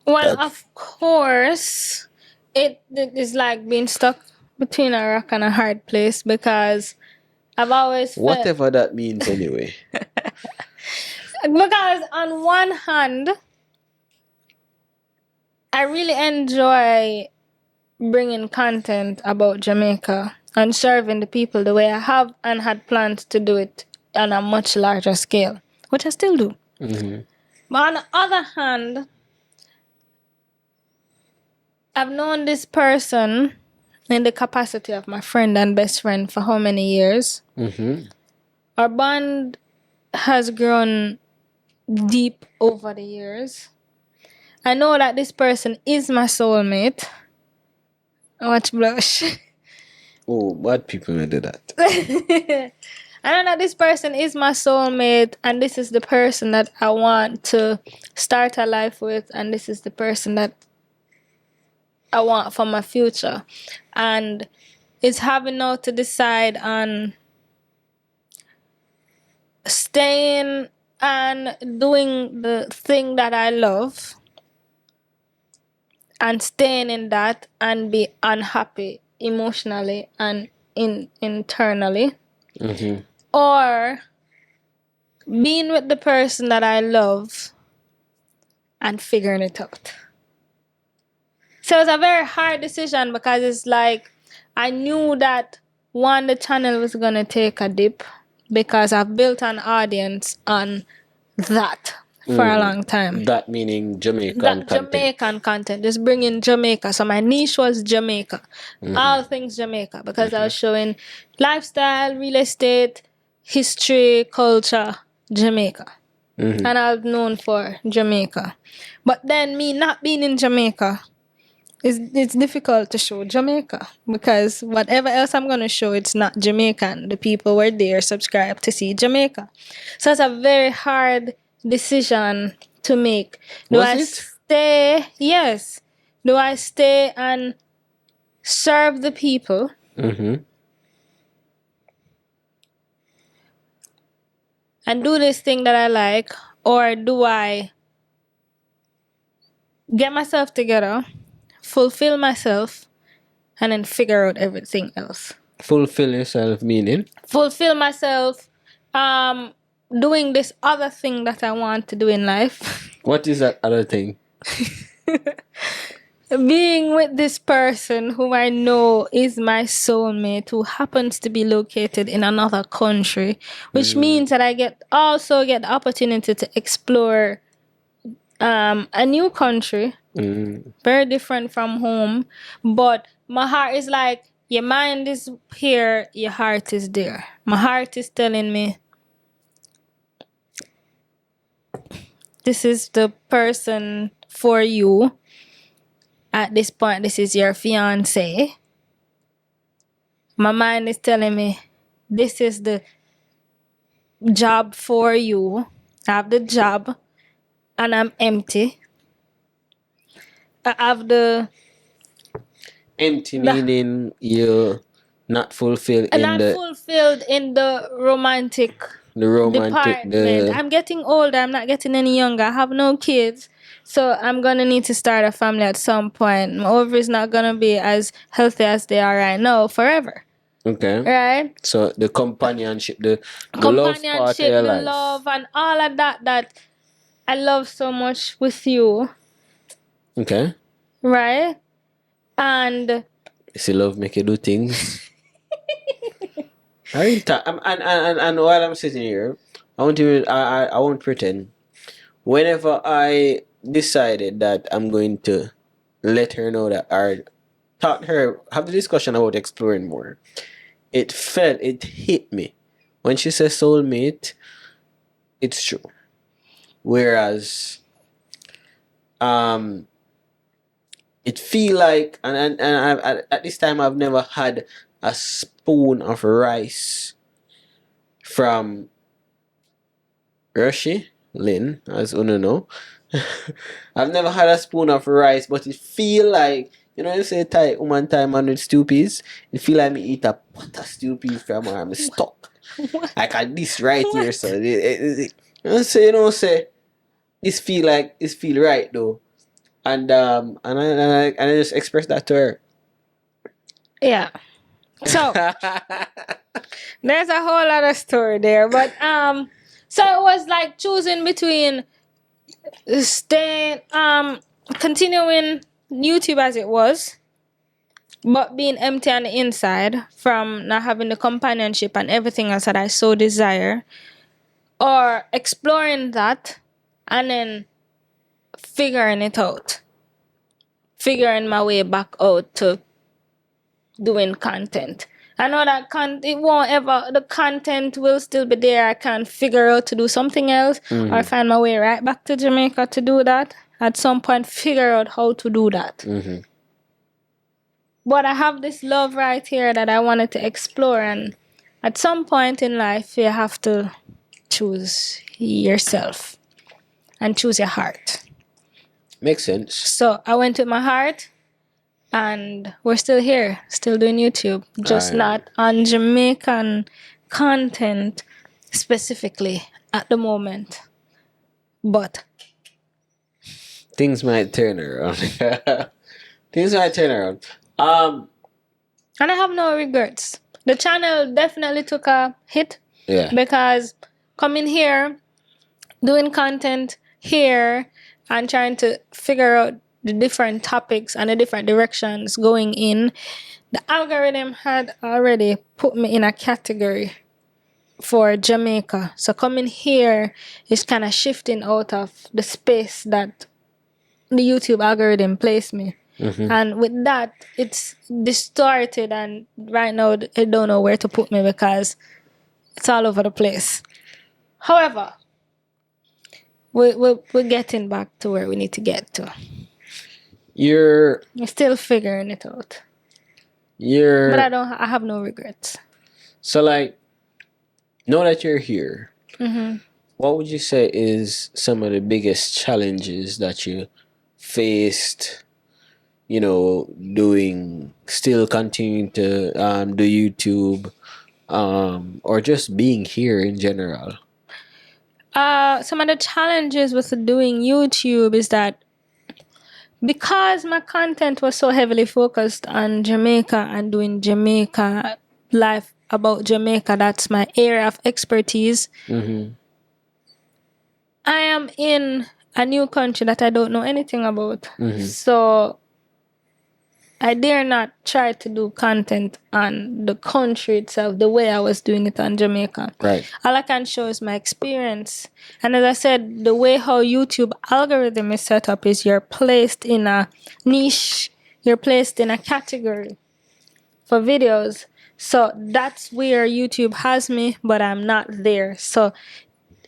Well, of course, it is like being stuck between a rock and a hard place, because I've always felt... Whatever that means anyway. Because on one hand, I really enjoy bringing content about Jamaica and serving the people the way I have and had planned to do it on a much larger scale, which I still do. But on the other hand, I've known this person in the capacity of my friend and best friend for how many years? Our bond has grown deep over the years. I know that this person is my soulmate. Watch blush. Oh, bad people may do that. I know that this person is my soulmate, and this is the person that I want to start a life with, and this is the person that I want for my future. And it's having now to decide on staying and doing the thing that I love and staying in that and be unhappy emotionally and internally, or being with the person that I love and figuring it out. So it's a very hard decision, because it's like I knew that the channel was gonna take a dip, because I've built an audience on that for a long time. That meaning Jamaican content. Jamaican content, just bringing Jamaica. So my niche was Jamaica, all things Jamaica, because I was showing lifestyle, real estate, history, culture, Jamaica. And I'm known for Jamaica. But then me not being in Jamaica, it's difficult to show Jamaica, because whatever else I'm going to show, it's not Jamaican. The people were there subscribed to see Jamaica. So it's a very hard decision to make. Do I stay? Yes. Do I stay and serve the people? And do this thing that I like? Or do I get myself together, fulfill myself, and then figure out everything else? Fulfill yourself, meaning? Fulfill myself, doing this other thing that I want to do in life. What is that other thing? Being with this person who I know is my soulmate, who happens to be located in another country, which means that I also get the opportunity to explore a new country, very different from home. But my heart is like, your mind is here, your heart is there. My heart is telling me, this is the person for you. At this point, this is your fiance. My mind is telling me, this is the job for you. I have the job and I'm empty. I have the... Empty meaning you're not fulfilled in the romantic department. I'm getting older. I'm not getting any younger. I have no kids. So I'm going to need to start a family at some point. My ovaries not going to be as healthy as they are right now forever. Okay. Right? So the companionship, the love part of your life. Love and all of that I love so much with you. Okay. Right? And... You love make you do things. And while I'm sitting here, I won't pretend. Whenever I decided that I'm going to let her know that have the discussion about exploring more, it hit me. When she says soulmate, it's true. Whereas, it feel like, and at this time I've never had a spoon of rice from Lynn, as Uno know. I've never had a spoon of rice, but it feel like, you know, you say woman time man with stew peas. It feel like me eat a pot of stew peas from her. I'm stuck. Like this right here, so say this feel right though. And I just expressed that to her. Yeah. So there's a whole lot of story there, but so it was like choosing between continuing YouTube as it was, but being empty on the inside from not having the companionship and everything else that I so desire, or exploring that and then figuring it out, figuring my way back out to doing content. I know that the content will still be there. I can figure out to do something else, or find my way right back to Jamaica to do that. At some point, figure out how to do that. But I have this love right here that I wanted to explore, and at some point in life, you have to choose yourself and choose your heart. Makes sense. So I went with my heart. And we're still here, still doing YouTube, just not on Jamaican content specifically at the moment. But things might turn around. And I have no regrets. The channel definitely took a hit. Yeah. Because coming here, doing content here, and trying to figure out the different topics and the different directions going in, the algorithm had already put me in a category for Jamaica. So coming here is kind of shifting out of the space that the YouTube algorithm placed me. And with that, it's distorted, and right now I don't know where to put me because it's all over the place. However, we're getting back to where we need to get to. You're still figuring it out. But I have no regrets. So like, now that you're here, what would you say is some of the biggest challenges that you faced, you know, still continuing to do YouTube, or just being here in general? Some of the challenges with doing YouTube is that because my content was so heavily focused on Jamaica and doing Jamaica life about Jamaica. That's my area of expertise. Mm-hmm. I am in a new country that I don't know anything about. Mm-hmm. So I dare not try to do content on the country itself the way I was doing it on Jamaica. Right. All I can show is my experience. And as I said, the way how YouTube algorithm is set up is you're placed in a niche, you're placed in a category for videos. So that's where YouTube has me, but I'm not there. So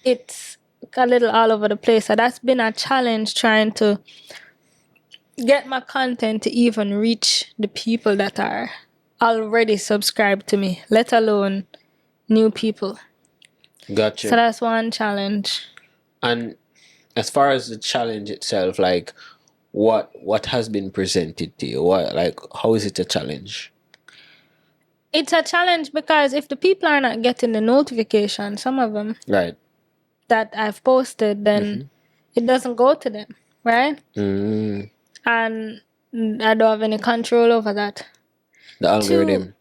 it's a little all over the place. So that's been a challenge trying to get my content to even reach the people that are already subscribed to me, let alone new people. Gotcha. So that's one challenge. And as far as the challenge itself, like what has been presented to you? What, like, how is it a challenge? It's a challenge because if the people are not getting the notification, some of them Right. that I've posted, then it doesn't go to them, right? Mm. And I don't have any control over that. The algorithm.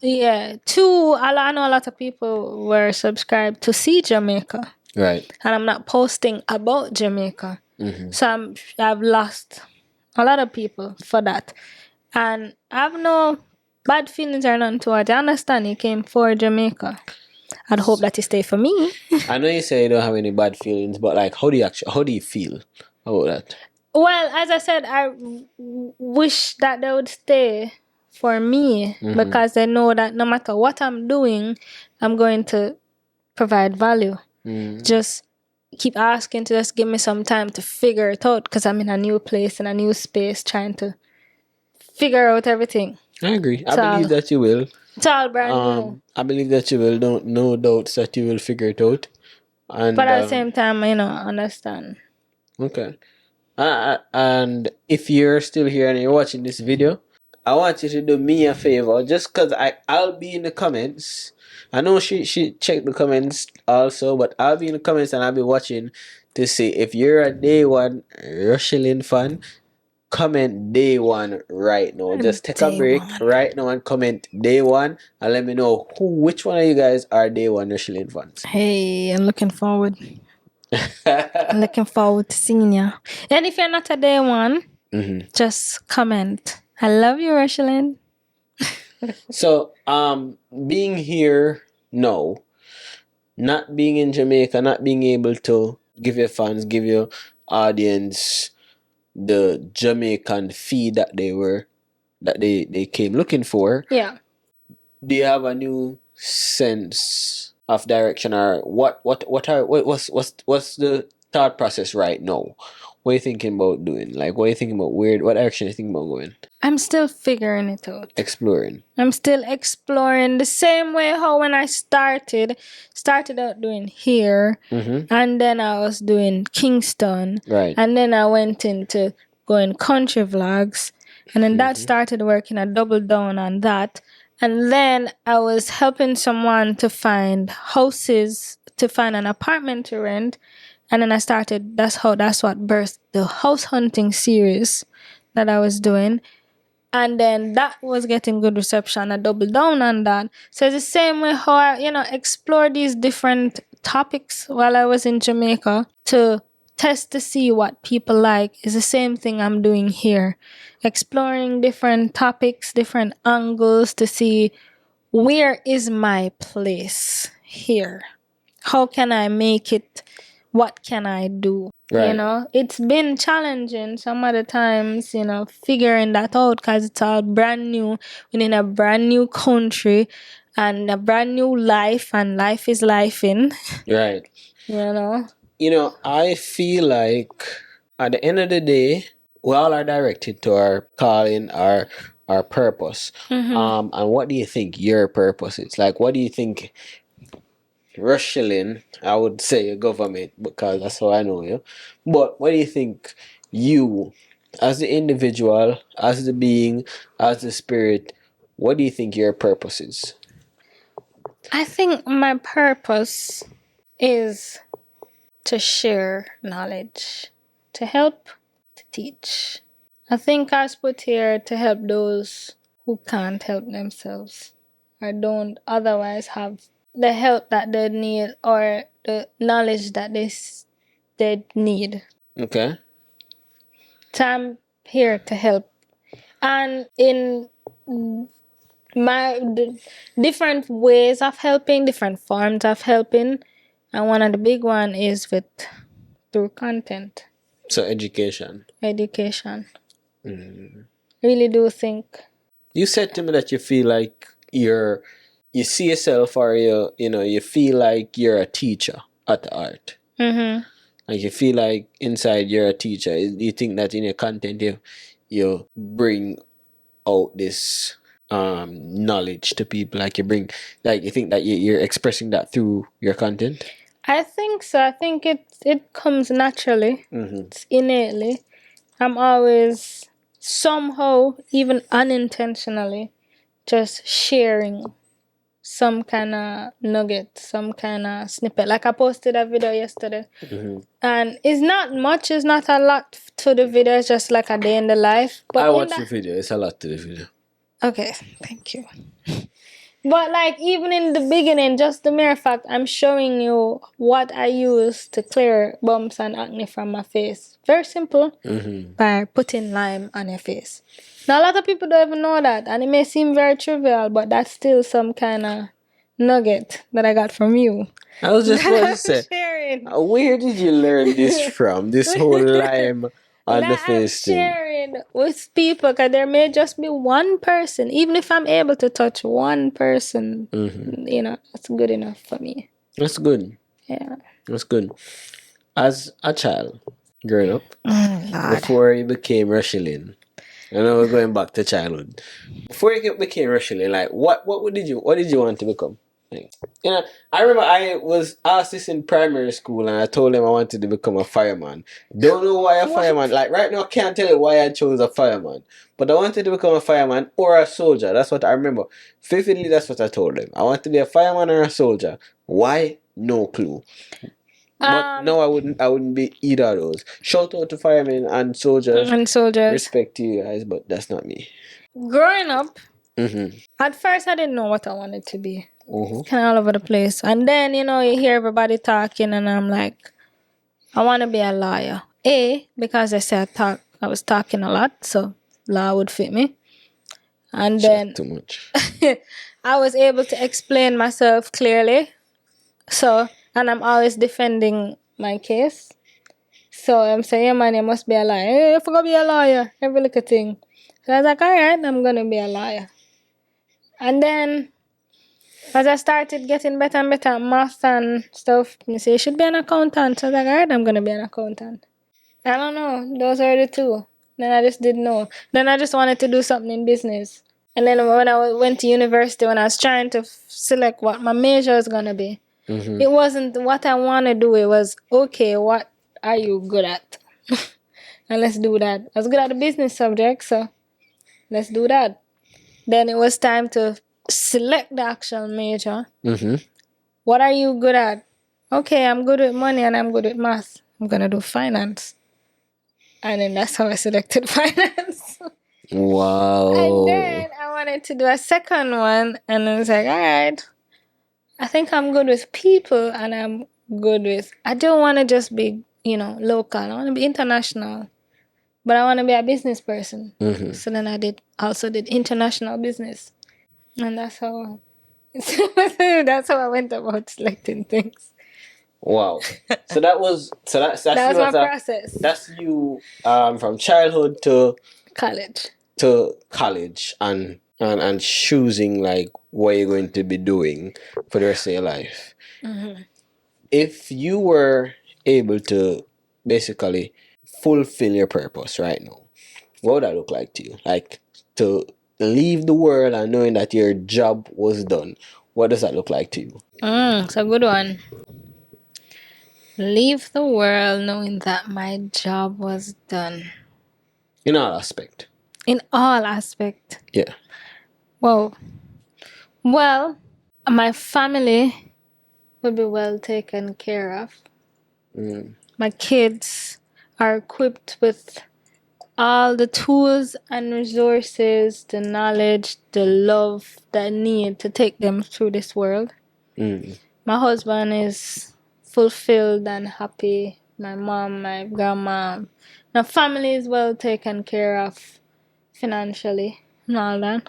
Two, I know a lot of people were subscribed to see Jamaica. Right. And I'm not posting about Jamaica. Mm-hmm. So I've lost a lot of people for that. And I have no bad feelings or nothing towards it. I understand you came for Jamaica. I'd hope that you stay for me. I know you say you don't have any bad feelings, but like, how do you feel about that? Well, as I said, I wish that they would stay for me because they know that no matter what I'm doing, I'm going to provide value. Just keep asking to just give me some time to figure it out because I'm in a new place, in a new space, trying to figure out everything. I agree. I believe that you will. It's all brand new. I believe that you will. No doubts that you will figure it out. And But at the same time, understand. Okay. And if you're still here and you're watching this video, I want you to do me a favor, just because I'll be in the comments. I know she checked the comments also, but I'll be in the comments and I'll be watching to see if you're a day one Rushlin fan. Comment day one right now. Just take a break right now and comment day one and let me know which one of you guys are day one Rushlin fans. Hey, I'm looking forward. I'm looking forward to seeing you. And if you're not a day one, just comment. I love you, Rachel. So, being here, no. Not being in Jamaica, not being able to give your fans, give your audience the Jamaican feed that they came looking for. Yeah. Do you have a new sense of direction, or what's the thought process right now? What are you thinking about doing? Like, what are you thinking about? What direction are you thinking about going? I'm still figuring it out. Exploring. I'm still exploring the same way how when I started out doing here, and then I was doing Kingston, Right. and then I went into going country vlogs, and then that started working. I doubled down on that, and then I was helping someone to find houses, to find an apartment to rent, and then I started. That's what birthed the house hunting series that I was doing. And then that was getting good reception. I doubled down on that. So it's the same way how I, explore these different topics while I was in Jamaica to test to see what people like is the same thing I'm doing here. Exploring different topics, different angles to see where is my place here. How can I make it? What can I do? Right. It's been challenging some of the times, figuring that out because it's all brand new. We're in a brand new country and a brand new life, and life is lifing. Right. I feel like at the end of the day, we all are directed to our calling, our purpose. And what do you think your purpose is? Like, what do you think? Rushing, I would say a government because that's how I know you. But what do you think you, as the individual, as the being, as the spirit, what do you think your purpose is? I think my purpose is to share knowledge, to help, to teach. I think I was put here to help those who can't help themselves. or don't otherwise have the help that they need or the knowledge that they need. Okay. So I'm here to help. And in different ways of helping, different forms of helping, and one of the big one is through content. So education. Really do think. You said to me that you feel like you see yourself, or you feel like you're a teacher at art. Like you feel like inside you're a teacher. You think that in your content you bring out this knowledge to people. Like you think that you're expressing that through your content. I think so. I think it comes naturally. It's innately. I'm always somehow, even unintentionally, just sharing some kind of nugget, some kind of snippet. Like I posted a video yesterday, and it's not much, it's not a lot to the video. It's just like a day in the life. But I watched the video. It's a lot to the video. Okay, thank you. But like even in the beginning, just the mere fact I'm showing you what I use to clear bumps and acne from my face. Very simple. By putting lime on your face. Now a lot of people don't even know that, and it may seem very trivial, but that's still some kind of nugget that I got from you. I was just going to say, where did you learn this from? This whole lime on the face thing. I'm sharing with people, because there may just be one person. Even if I'm able to touch one person, that's good enough for me. That's good. Yeah. That's good. As a child, growing up, before you became Relocation, I know we're going back to childhood. Before you became Relocation, like what did you want to become? Like, I remember I was asked this in primary school, and I told them I wanted to become a fireman. Don't know why a fireman. Like right now, I can't tell you why I chose a fireman. But I wanted to become a fireman or a soldier. That's what I remember. Vividly, that's what I told them. I want to be a fireman or a soldier. Why? No clue. But no, I wouldn't be either of those. Shout out to firemen and soldiers. Respect to you guys, but that's not me. Growing up, at first I didn't know what I wanted to be. Kind of all over the place. And then, you hear everybody talking, and I'm like, I want to be a lawyer. Because they say I was talking a lot, so law would fit me. And then too much. I was able to explain myself clearly. So, and I'm always defending my case. So I'm saying, yeah, man, you must be a lawyer. Hey, if I'm going to be a lawyer, every little thing. So I was like, all right, I'm going to be a lawyer. And then, as I started getting better and better at math and stuff, you say, you should be an accountant. So I was like, all right, I'm going to be an accountant. I don't know. Those are the two. Then I just didn't know. Then I just wanted to do something in business. And then when I went to university, when I was trying to select what my major was going to be, it wasn't what I want to do. It was, okay, what are you good at? And let's do that. I was good at the business subject, so let's do that. Then it was time to select the actual major. What are you good at? Okay, I'm good with money and I'm good with math. I'm going to do finance. And then that's how I selected finance. Wow. And then I wanted to do a second one, and I was like, all right, I think I'm good with people, and I'm good with, I don't want to just be, local. I want to be international, but I want to be a business person. So then I also did international business, and that's how I went about selecting things. Wow. So that's my process. That's you from childhood to college and choosing like what you're going to be doing for the rest of your life. If you were able to basically fulfill your purpose right now, what would that look like to you? Like to leave the world and knowing that your job was done. What does that look like to you? It's a good one. Leave the world knowing that my job was done. In all aspect. Yeah. Well, my family will be well taken care of. My kids are equipped with all the tools and resources, the knowledge, the love that I need to take them through this world. My husband is fulfilled and happy. My mom, my grandma, my family is well taken care of financially and all that.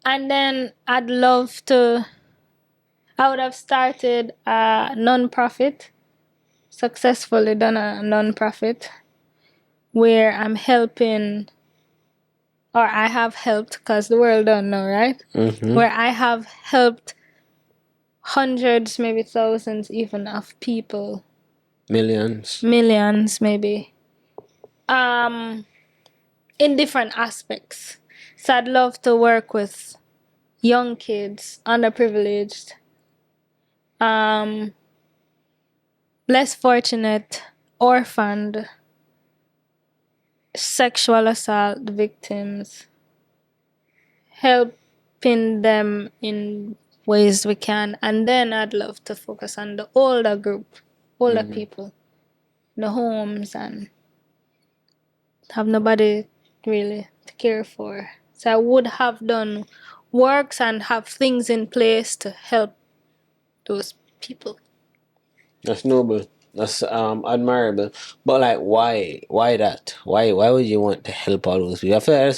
And then I would have started a non-profit, successfully done a non-profit where I'm helping, or I have helped, because the world don't know, right? Where I have helped hundreds, maybe thousands even of people. Millions Maybe. In different aspects. So I'd love to work with young kids, underprivileged, less fortunate, orphaned, sexual assault victims, helping them in ways we can. And then I'd love to focus on the older group, older people, the homes, and have nobody really to care for. So I would have done works and have things in place to help those people. That's noble. That's admirable. But like, why that? Why would you want to help all those people? I feel like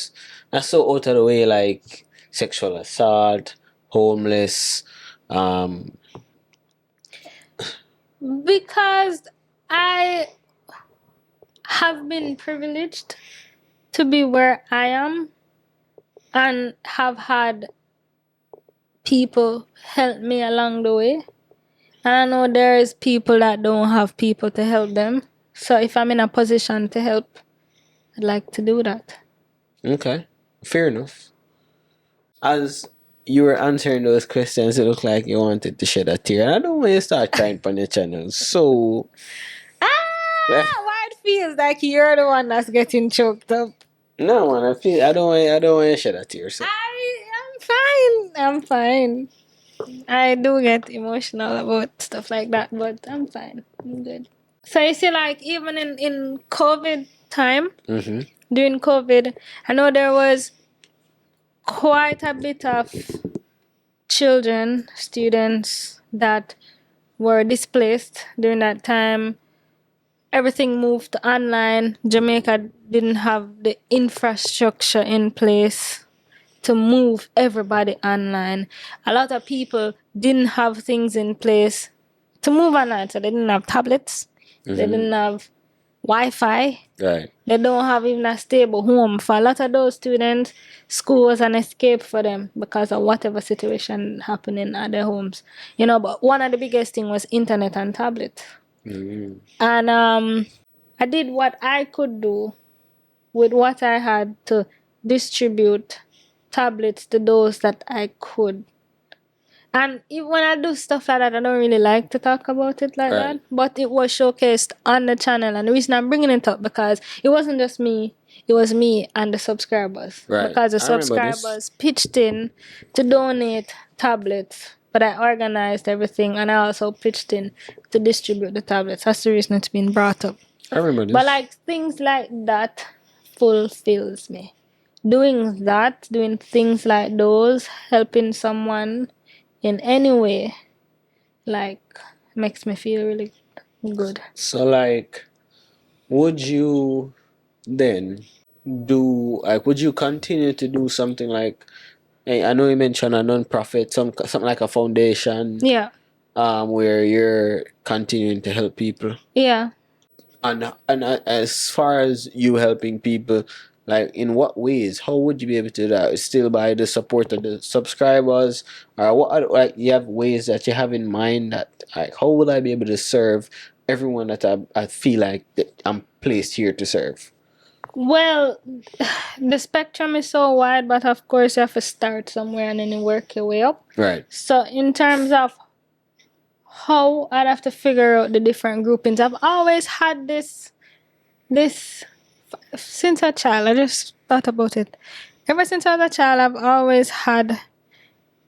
that's so out of the way. Like sexual assault, homeless. Because I have been privileged to be where I am and have had people help me along the way. And I know there's people that don't have people to help them. So if I'm in a position to help, I'd like to do that. Okay, fair enough. As you were answering those questions, it looked like you wanted to shed a tear. And I don't want you to start crying on your channel. So Why it feels like you're the one that's getting choked up. no, man, I don't want you to shed a tear. So. I'm fine. I do get emotional about stuff like that, but I'm fine. I'm good. So you see, like even in COVID time, during COVID, I know there was quite a bit of children, students that were displaced during that time. Everything moved online. Jamaica didn't have the infrastructure in place to move everybody online. A lot of people didn't have things in place to move online. So they didn't have tablets. They didn't have Wi-Fi. Right. They don't have even a stable home. For a lot of those students, school was an escape for them because of whatever situation happening at their homes. You know, but one of the biggest thing was internet and tablet. And I did what I could do with what I had to distribute tablets to those that I could. And even when I do stuff like that, I don't really like to talk about it like that. But it was showcased on the channel. And the reason I'm bringing it up because it wasn't just me. It was me and the subscribers. Right. Because the subscribers pitched in to donate tablets. But I organized everything and I also pitched in to distribute the tablets. That's the reason it's been brought up. I remember this. But like things like that fulfills me. Doing things like those, helping someone in any way, like, makes me feel really good. So, like, would you then would you continue to do something like, hey, I know you mentioned a non-profit, something like a foundation, Yeah. Where you're continuing to help people? Yeah. And as far as you helping people, like in what ways? How would you be able to do that? Still by the support of the subscribers, or what? Like you have ways that you have in mind that like how would I be able to serve everyone that I feel like that I'm placed here to serve? Well, the spectrum is so wide, but of course you have to start somewhere and then you work your way up. Right. So in terms of how I'd have to figure out the different groupings, I've always had this since a child. I just thought about it. Ever since I was a child, I've always had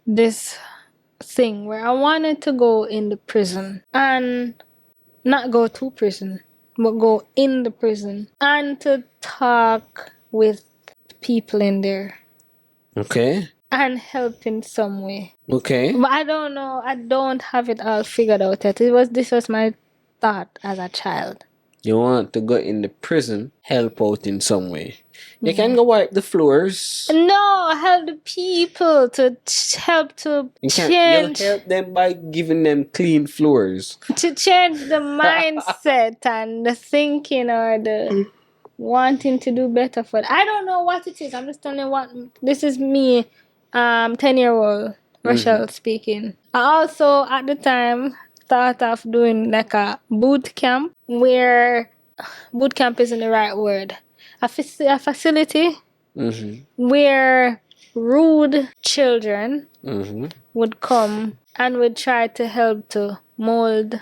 this thing where I wanted to go in the prison and not go to prison. but go in the prison and to talk with people in there Okay. and help in some way. Okay. But I don't know. I don't have it all figured out yet. This was my thought as a child. You want to go in the prison, help out in some way. You can go wipe the floors. No, help the people to help to You change. help them by giving them clean floors. To change the mindset and the thinking or the wanting to do better for it. I don't know what it is. I'm just telling you what. This is me, 10-year-old Rochelle speaking. I also at the time thought of doing like a boot camp where boot camp isn't the right word. A facility where rude children would come and would try to help to mold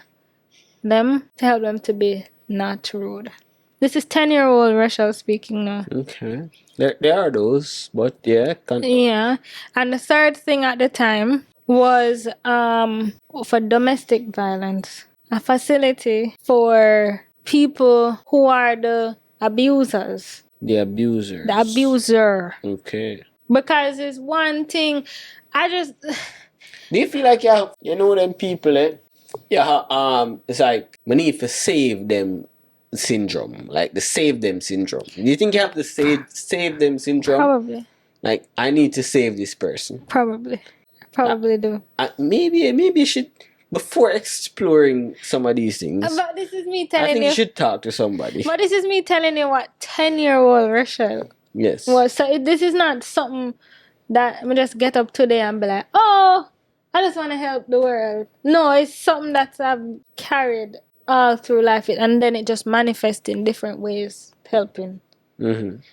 them, to help them to be not rude. This is 10-year-old Rochelle speaking now. Okay. There are those, but yeah. Yeah. And the third thing at the time was for domestic violence. A facility for people who are the abusers. The abusers. The abuser. Okay. Because it's one thing, Do you feel like you know them people, it's like we need to save them syndrome, like the save them syndrome. Do you think you have the save them syndrome? Probably. Like, I need to save this person. Probably do. Maybe you should, before exploring some of these things. But this is me telling you. I think you should talk to somebody. But this is me telling you what 10-year-old Rochelle. Yes. Well, so this is not something that I just get up today and be like, oh, I just want to help the world. No, it's something that I've carried all through life, and then it just manifests in different ways, helping.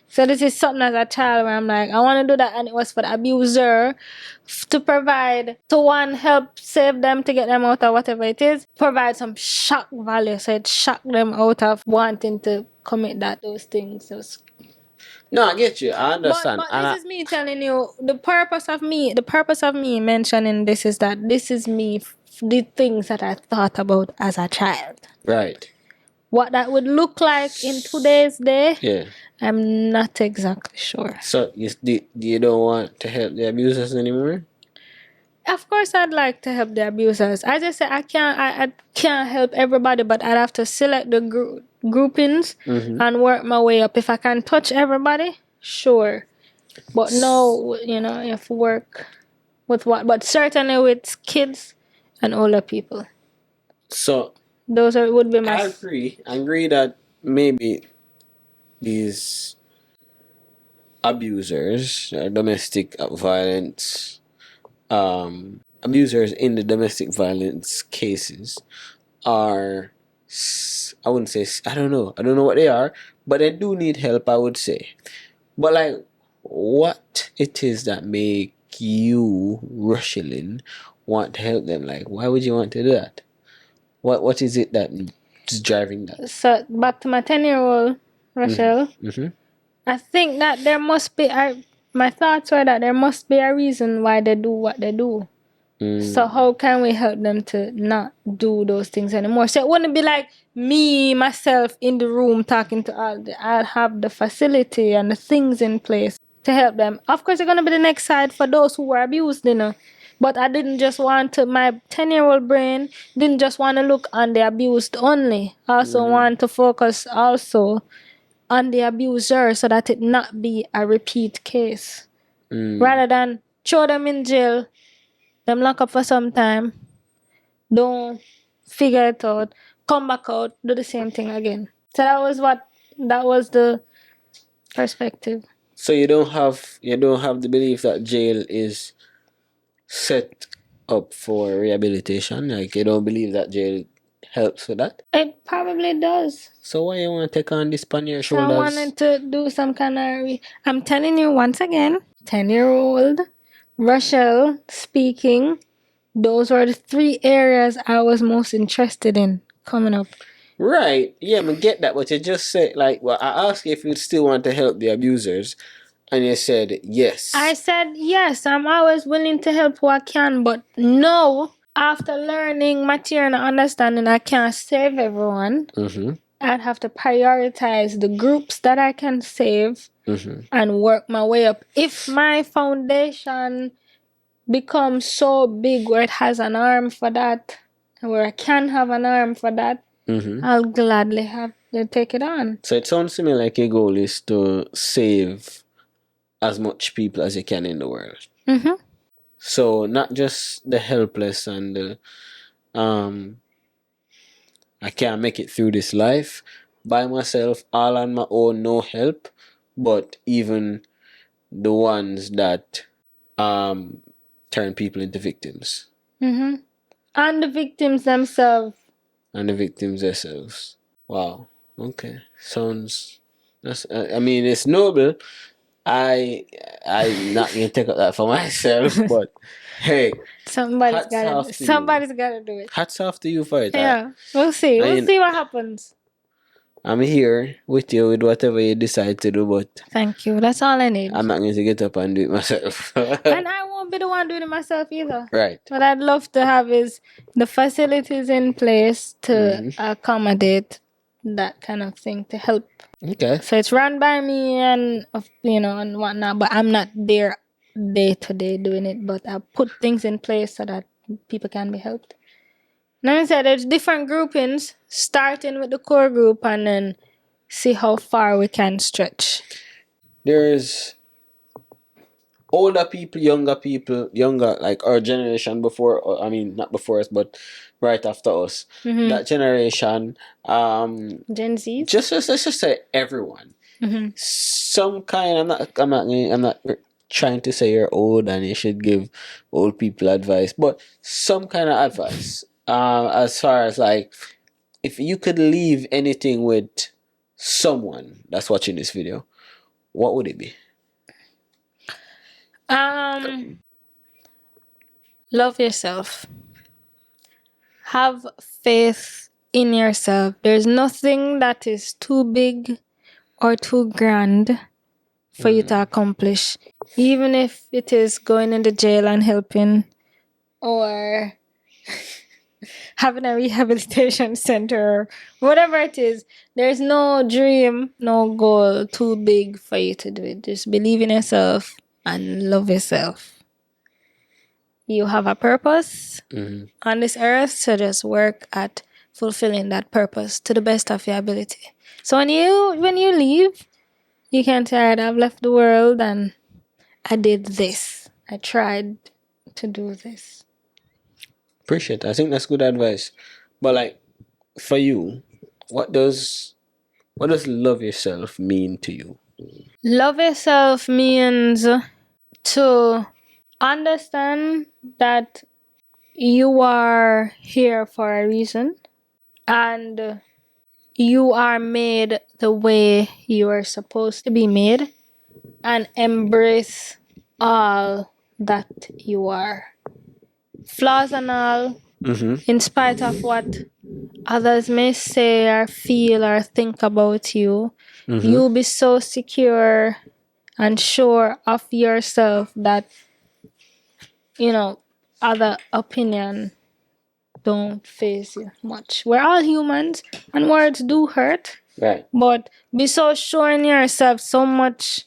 So this is something as a child where I'm like, I want to do that, and it was for the abuser to provide, to one, help save them, to get them out of whatever it is, provide some shock value, so it shocked them out of wanting to commit those things. No, I get you. I understand. But this is me telling you, the purpose of me mentioning this is that this is me, the things that I thought about as a child. Right. What that would look like in today's day, yeah, I'm not exactly sure. So you don't want to help the abusers anymore? Of course, I'd like to help the abusers. I just say I can't help everybody, but I'd have to select the groupings and work my way up. If I can touch everybody, sure. But no, you have to work with what? But certainly with kids and older people. So those would be my. I agree that maybe these abusers, domestic violence, abusers in the domestic violence cases are, I wouldn't say, I don't know what they are, but they do need help, I would say. But like, what it is that make you, Rochelle, want to help them? Like, why would you want to do that? What is it that is driving that? So back to my 10-year-old Rochelle, I think that there must be. My thoughts were that there must be a reason why they do what they do. So how can we help them to not do those things anymore? So it wouldn't be like me, myself, in the room talking to all. I'll have the facility and the things in place to help them. Of course, it's going to be the next side for those who were abused, But I didn't just want to, my 10-year-old brain didn't just want to look on the abused only. I also want to focus also on the abuser so that it not be a repeat case. Rather than throw them in jail, them lock up for some time, don't figure it out, come back out, do the same thing again. So that was the perspective. So you don't have the belief that jail is set up for rehabilitation? Like, you don't believe that jail helps with that? It probably does. So why you want to take on this on your shoulders? I wanted to do some kind of... I'm telling you once again, 10-year-old Rochelle speaking, those were the 3 areas I was most interested in coming up. Right. Yeah, I get that. But you just said, like, well, I asked you if you still want to help the abusers. And you said yes. I said yes. I'm always willing to help who I can. But no, after learning material and understanding, I can't save everyone. I'd have to prioritize the groups that I can save and work my way up. If my foundation becomes so big where it has an arm for that, and where I can have an arm for that, I'll gladly have to take it on. So it sounds to me like your goal is to save as much people as you can in the world. So not just the helpless and the I can't make it through this life by myself, all on my own, no help, but even the ones that turn people into victims. And the victims themselves. Wow. Okay. Sounds. That's. I mean, it's noble. I'm not gonna take up that for myself, but hey, somebody's got to do it. Hats off to you for it. Yeah, we'll see. We'll see what happens. I'm here with you with whatever you decide to do, but thank you. That's all I need. I'm not going to get up and do it myself. And I won't be the one doing it myself either. Right. What I'd love to have is the facilities in place to accommodate that kind of thing, to help. Okay. So it's run by me and and whatnot, but I'm not there day to day doing it. But I put things in place so that people can be helped. Like I said, there's different groupings, starting with the core group and then see how far we can stretch. There's older people, younger, like our generation before, I mean, not before us, but right after us. That generation, Gen Z? let's just say everyone. Some kind, I'm not trying to say you're old and you should give old people advice, but some kind of advice. As far as like, if you could leave anything with someone that's watching this video, what would it be? Love yourself. Have faith in yourself. There's nothing that is too big or too grand for you to accomplish. Even if it is going into jail and helping, or having a rehabilitation center, whatever it is, there's no dream, no goal too big for you to do it. Just believe in yourself and love yourself. You have a purpose on this earth, so just work at fulfilling that purpose to the best of your ability. So when you leave, you can say, alright, I've left the world and I did this. I tried to do this. Appreciate it. I think that's good advice. But like, for you, what does love yourself mean to you? Love yourself means to understand that you are here for a reason and you are made the way you are supposed to be made, and embrace all that you are. Flaws and all, in spite of what others may say or feel or think about you, you'll be so secure and sure of yourself that, other opinion don't faze you much. We're all humans and words do hurt. Right. But be so sure in yourself, so much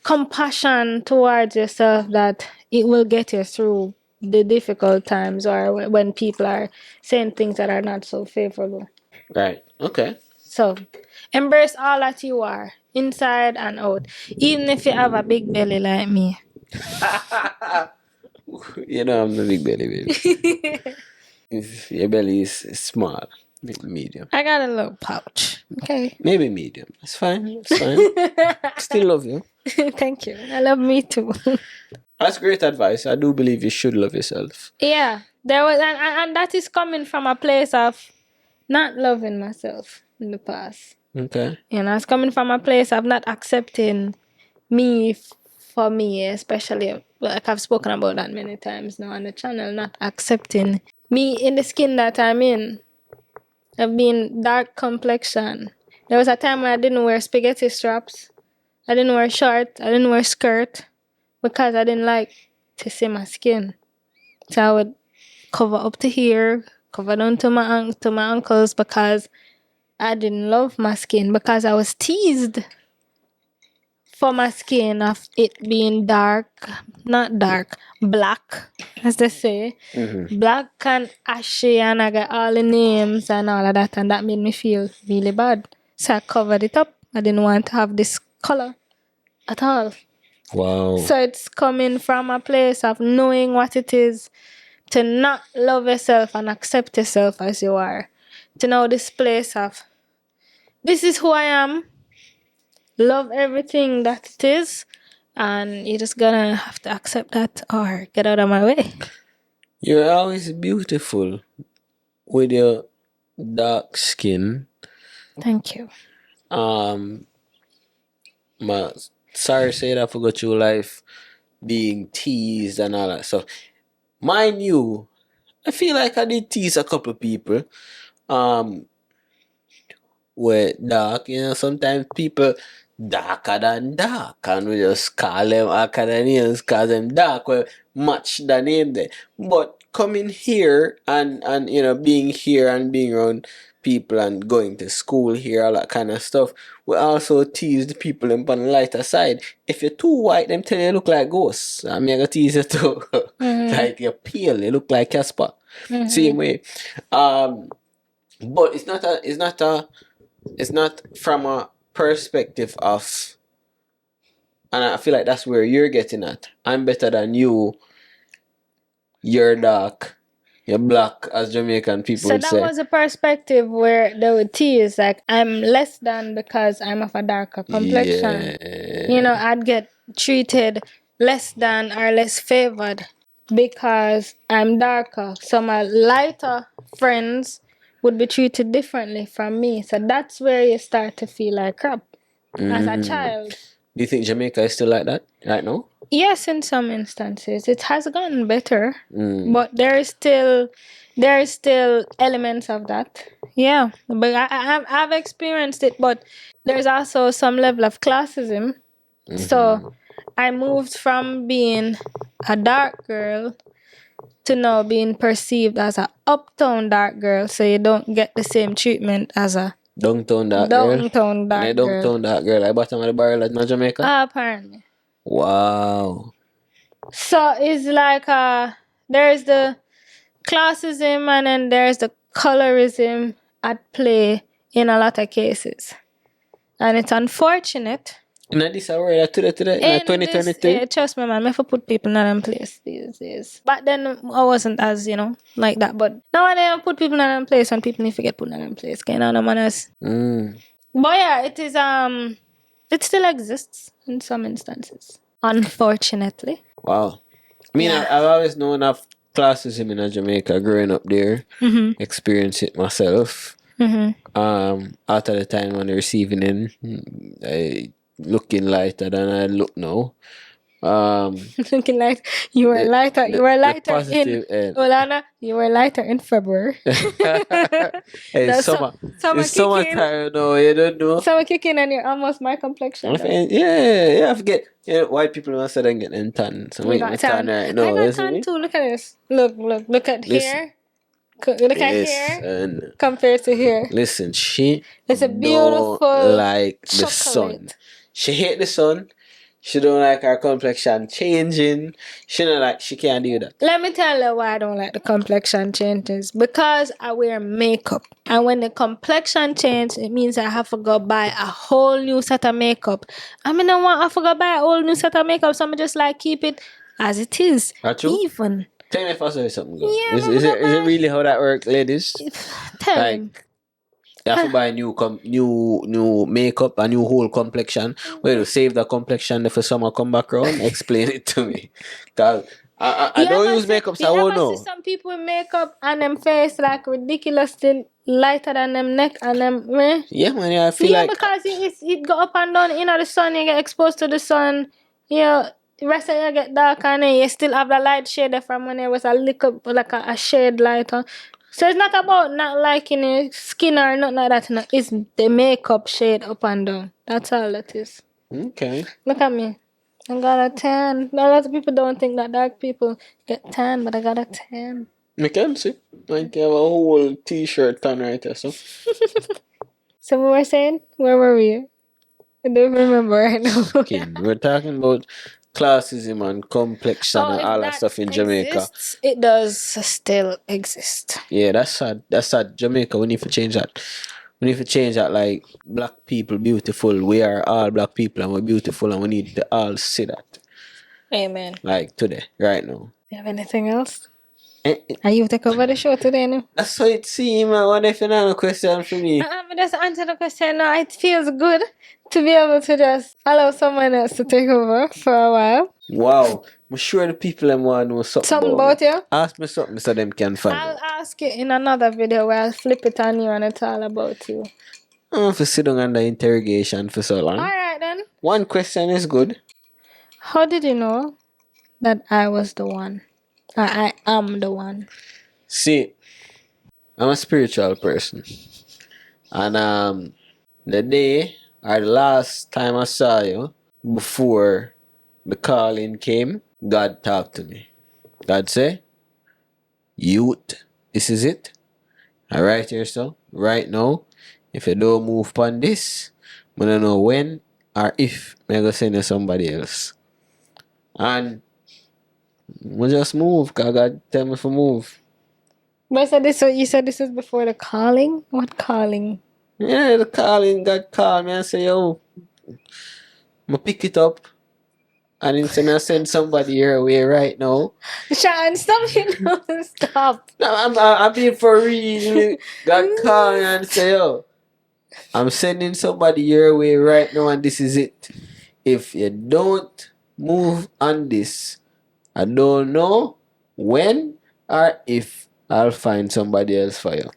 compassion towards yourself that it will get you through the difficult times or when people are saying things that are not so favorable. Right. Okay. So embrace all that you are, inside and out. Even if you have a big belly like me. I'm the big belly, baby. If your belly is small, medium. I got a little pouch. Okay. Maybe medium. It's fine. Still love you. Thank you. I love me too. That's great advice. I do believe you should love yourself. Yeah. There was and that is coming from a place of not loving myself in the past. Okay. It's coming from a place of not accepting me for me, especially, like I've spoken about that many times now on the channel, not accepting me in the skin that I'm in. I've been dark complexion. There was a time when I didn't wear spaghetti straps. I didn't wear shorts. I didn't wear skirt because I didn't like to see my skin. So I would cover up to here, cover down to my ankles because I didn't love my skin because I was teased for my skin of it being not dark, black, as they say. Black and ashy, and I got all the names and all of that, and that made me feel really bad. So I covered it up. I didn't want to have this color at all. Wow. So it's coming from a place of knowing what it is to not love yourself and accept yourself as you are. To know this place of, this is who I am, love everything that it is, and you're just gonna have to accept that or get out of my way. You're always beautiful with your dark skin. Thank you. Sorry say that I forgot your life being teased and all that stuff. Mind you, I feel like I did tease a couple of people. Were dark, sometimes people darker than dark, and we just call them academians cause them dark, well, match the name there. But coming here and being here and being around people and going to school here, all that kind of stuff, we also tease the people on the lighter side. If you're too white, them tell you look like ghosts. I mean, I gonna tease you too. Like you're pale, you look like Casper. Same way. But it's not from a perspective of, and I feel like that's where you're getting at. I'm better than you. You're dark. You're black, as Jamaican people would say. So that was a perspective where they would tease, like, I'm less than because I'm of a darker complexion. Yeah. I'd get treated less than or less favored because I'm darker. So my lighter friends would be treated differently from me. So that's where you start to feel like crap as a child. Do you think Jamaica is still like that right now? Yes, in some instances. It has gotten better. But there is still elements of that. Yeah. But I've experienced it, but there's also some level of classism. So I moved from being a dark girl to now being perceived as a uptown dark girl, so you don't get the same treatment as a downtown dark girl. Downtown dark girl. Downtown dark girl, like bottom of the barrel in Jamaica? Apparently. Wow. So it's like there's the classism and then there's the colorism at play in a lot of cases. And it's unfortunate. In this hour, today, in 2023? Yeah, trust me, man. I have to put people in them place these days. But then I wasn't as, like that. But nowadays I put people in them place and people need to get put in them place. Can you manners? But yeah, it is, it still exists in some instances. Unfortunately. Wow. I mean, I've always known of classism in Jamaica growing up there. Experienced it myself. After the time when the receiving end, looking lighter than I look now. Looking like you were lighter. You were lighter in Olana. You were lighter in February. Hey, summertime, no, you don't know. Summer kicking and you're almost my complexion. I forget. White people must have get in tan. So we got tan right now. I got tan too. Look at this. Look at here. Look at here compared to here. Listen, she it's a beautiful like the chocolate. sun. She hate the sun. She don't like her complexion changing. She can't do that. Let me tell you why I don't like the complexion changes. Because I wear makeup. And when the complexion changes, it means I have to go buy a whole new set of makeup. I mean, I have to go buy a whole new set of makeup. So I'm just like, keep it as it is. Even. Tell me if I say something good. Yeah, is it really how that works, ladies? Tell me. You have to buy new makeup, a new whole complexion. Well, save the complexion for summer come back around. Explain it to me. Cause I don't use makeup, so I won't know. See some people with makeup and them face like ridiculously lighter than them neck and them. Yeah, man. I feel like because it go up and down. The sun, you get exposed to the sun. The rest of you get dark and then you still have the light shade from when it was a little like a shade lighter. So it's not about not liking your skin or nothing like that. No. It's the makeup shade up and down. That's all it is. Okay. Look at me. I got a tan. A lot of people don't think that dark people get tan, but I got a tan. I can see. Like you have a whole t-shirt tan right there, so. So we were saying, where were we? I don't remember right now. Okay, we're talking about classism and complexion and if all that stuff in Jamaica. exists, it does still exist. Yeah, that's sad. That's sad. Jamaica, we need to change that. We need to change that. Like, black people beautiful. We are all black people and we're beautiful, and we need to all see that. Amen. Like today, right now. You have anything else? Eh, Are you to cover the show today, no? That's how it seems, man. What if you have a question for me? But just answer the question. No, it feels good to be able to just allow someone else to take over for a while. Wow. I'm sure the people them want to know something About me. you? Ask me something so them can find I'll out. ask you in another video where I'll flip it on you and it's all about you. I don't have to sit down under interrogation for so long. Alright then. One question is good. How did you know that I was the one? Or I am the one? See, I'm a spiritual person. And the day or the last time I saw you, before the calling came, God talked to me. God said, youth, this is it. I right here, so right now, if you don't move upon this, I don't know when or if I'm going to send you somebody else. And we just move, because God tell me to move. But you said this is before the calling? What calling? Yeah, the calling, God called me and say, yo, I'm pick it up. And instead I send somebody your way right now. Sean, stop it. No, stop. No, I'm being for real. God called me and say, yo, I'm sending somebody your way right now and this is it. If you don't move on this, I don't know when or if I'll find somebody else for you.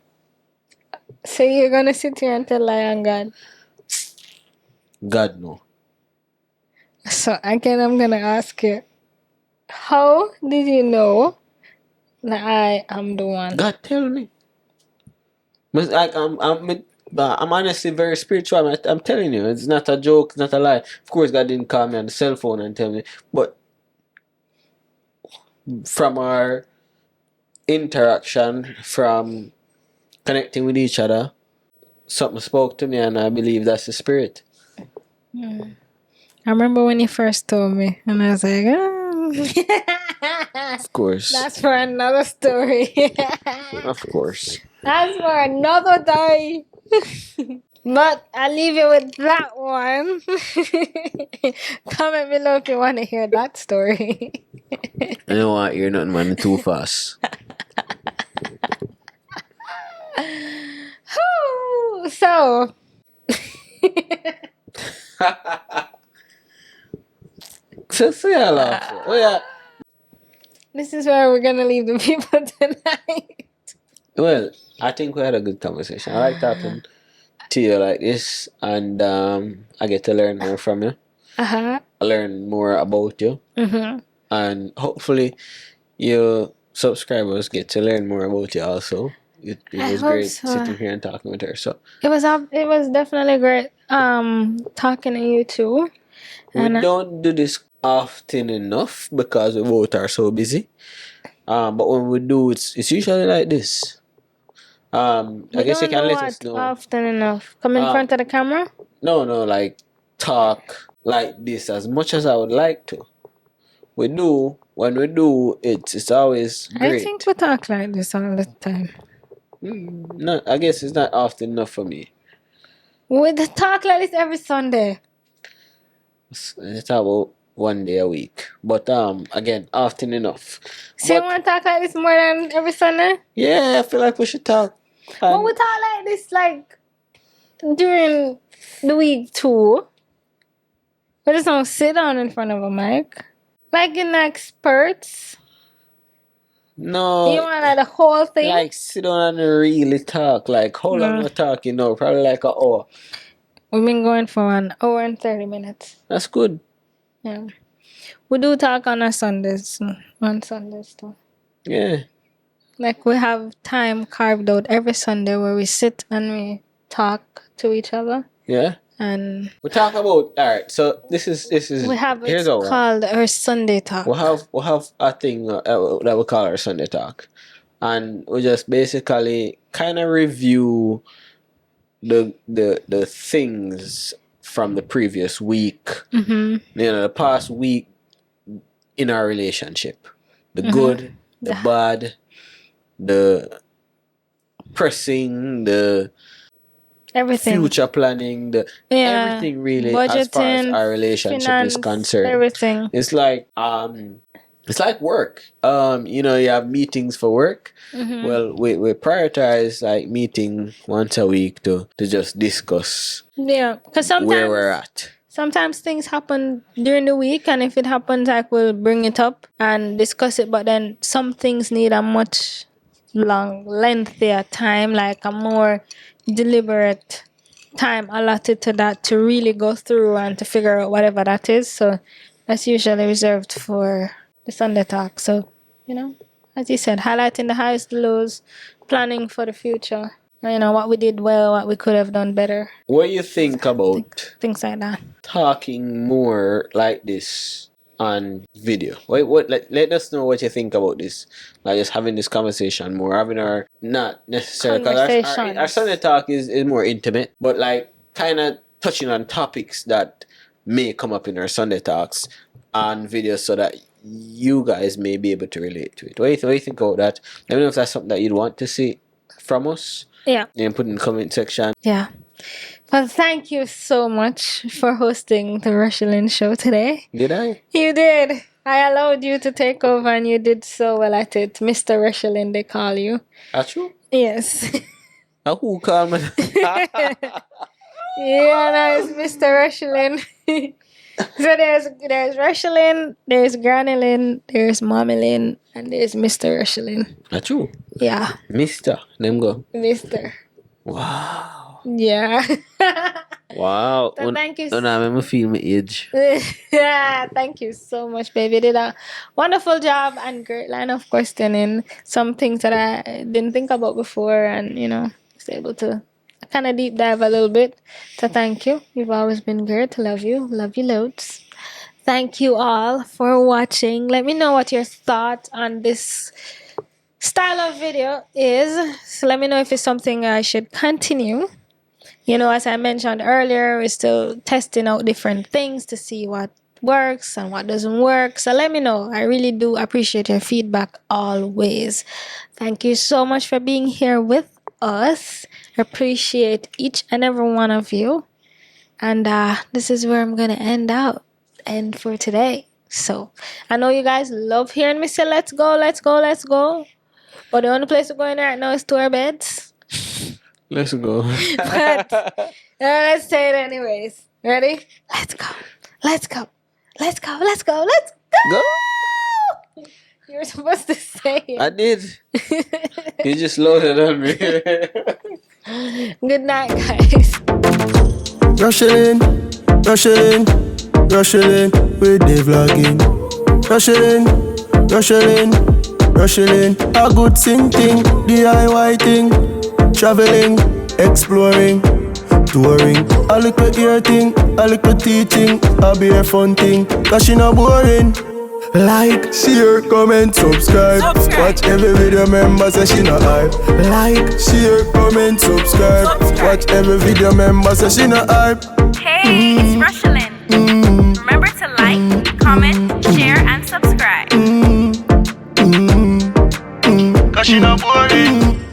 So you're gonna sit here and tell lie on God? God no. So again, I'm gonna ask you, how did you know that I am the one? God tell me. But like I'm honestly very spiritual. I'm telling you, it's not a joke, it's not a lie. Of course, God didn't call me on the cell phone and tell me, but from our interaction, from connecting with each other, something spoke to me, and I believe that's the spirit. I remember when you first told me, and I was like, Of course. that's for another story. Of course. That's for another day. But I'll leave you with that one. Comment below if you want to hear that story. I don't want to hear nothing, man. Too fast. So. So say I laugh. Oh yeah. This is where we're gonna leave the people tonight. Well, I think we had a good conversation. I like talking to you like this, and I get to learn more from you. I learn more about you, and hopefully, your subscribers get to learn more about you also. It was great sitting here and talking with her. So it was definitely great talking to you too. We don't do this often enough because we both are so busy. But when we do, it's usually like this. I guess you can let us know. Often enough. Come in front of the camera? No, like talk like this as much as I would like to. We do. When we do, it's always great. I think we talk like this all the time. No, I guess it's not often enough for me. We talk like this every Sunday. It's about one day a week, but again, often enough. So you want to talk like this more than every Sunday? Yeah, I feel like we should talk. But we talk like this like during the week too. We just don't sit down in front of a mic like in experts. No. You want like the whole thing? Like sit down and really talk. Like how long we talking now? Probably like an hour. We've been going for 1 hour and 30 minutes. That's good. Yeah. We do talk on Sundays too. Yeah. Like we have time carved out every Sunday where we sit and we talk to each other. Yeah. And we talk about alright. So this is we have it's called our Sunday talk. We have a thing that we call our Sunday talk, and we just basically kind of review the things from the previous week, the past week in our relationship, the good, the bad, the pressing, the everything, future planning, the everything really, as far as budgeting, our relationship finance, is concerned. everything. It's like work. You have meetings for work. Well, we prioritize like meeting once a week to just discuss because sometimes where we're at. Sometimes things happen during the week, and if it happens, like, we'll bring it up and discuss it. But then some things need a much lengthier time, like a more deliberate time allotted to that to really go through and to figure out whatever that is. So that's usually reserved for the Sunday talk. So, as you said, highlighting the highs, the lows, planning for the future. What we did well, what we could have done better. What do you think about things like that? Talking more like this on video. Let us know what you think about this. Like just having this conversation more, having our not necessarily because our Sunday talk is more intimate, but like kind of touching on topics that may come up in our Sunday talks on video, so that you guys may be able to relate to it. What do you think about that? Let me know if that's something that you'd want to see from us. Yeah. And put in the comment section. Yeah. Well, thank you so much for hosting the FAMIELIN show today. Did I? You did. I allowed you to take over, and you did so well at it. Mr. FAMIELIN, they call you. That's true? Yes. Who called me? Yeah, no, it's Mr. FAMIELIN. So there's FAMIELIN, there's GRANNYLIN, there's MOMMYLIN, and there's Mr. FAMIELIN. That's true. Yeah. Mr. Them go. Mr. Wow. Yeah. Wow. So thank you. I feel my age. Yeah, thank you so much, baby. You did a wonderful job and great line of questioning. Some things that I didn't think about before, and was able to kind of deep dive a little bit. So thank you. You've always been great. Love you loads. Thank you all for watching. Let me know what your thought on this style of video is. So let me know if it's something I should continue. As I mentioned earlier, we're still testing out different things to see what works and what doesn't work. So let me know. I really do appreciate your feedback always. Thank you so much for being here with us. Appreciate each and every one of you. And this is where I'm going to end for today. So I know you guys love hearing me say, let's go, let's go, let's go. But the only place we're going right now is to our beds. Let's go. But let's say it anyways. Ready? Let's go. Let's go. Let's go. Let's go. Let's go. Go. You were supposed to say it. I did. You just loaded on me. Good night, guys. FAMIELIN, with the vlogging. FAMIELIN, a good sing thing, DIY thing. Traveling, exploring, touring. A little ear thing, a little teaching. A be a fun thing, cause she not boring. Like, share, comment, subscribe. Watch every video, member say she not hype. Like, share, comment, subscribe. Watch every video, member say she not hype. Hey, it's FAMIELIN. Remember to like, comment, share, and subscribe. Cause she not boring.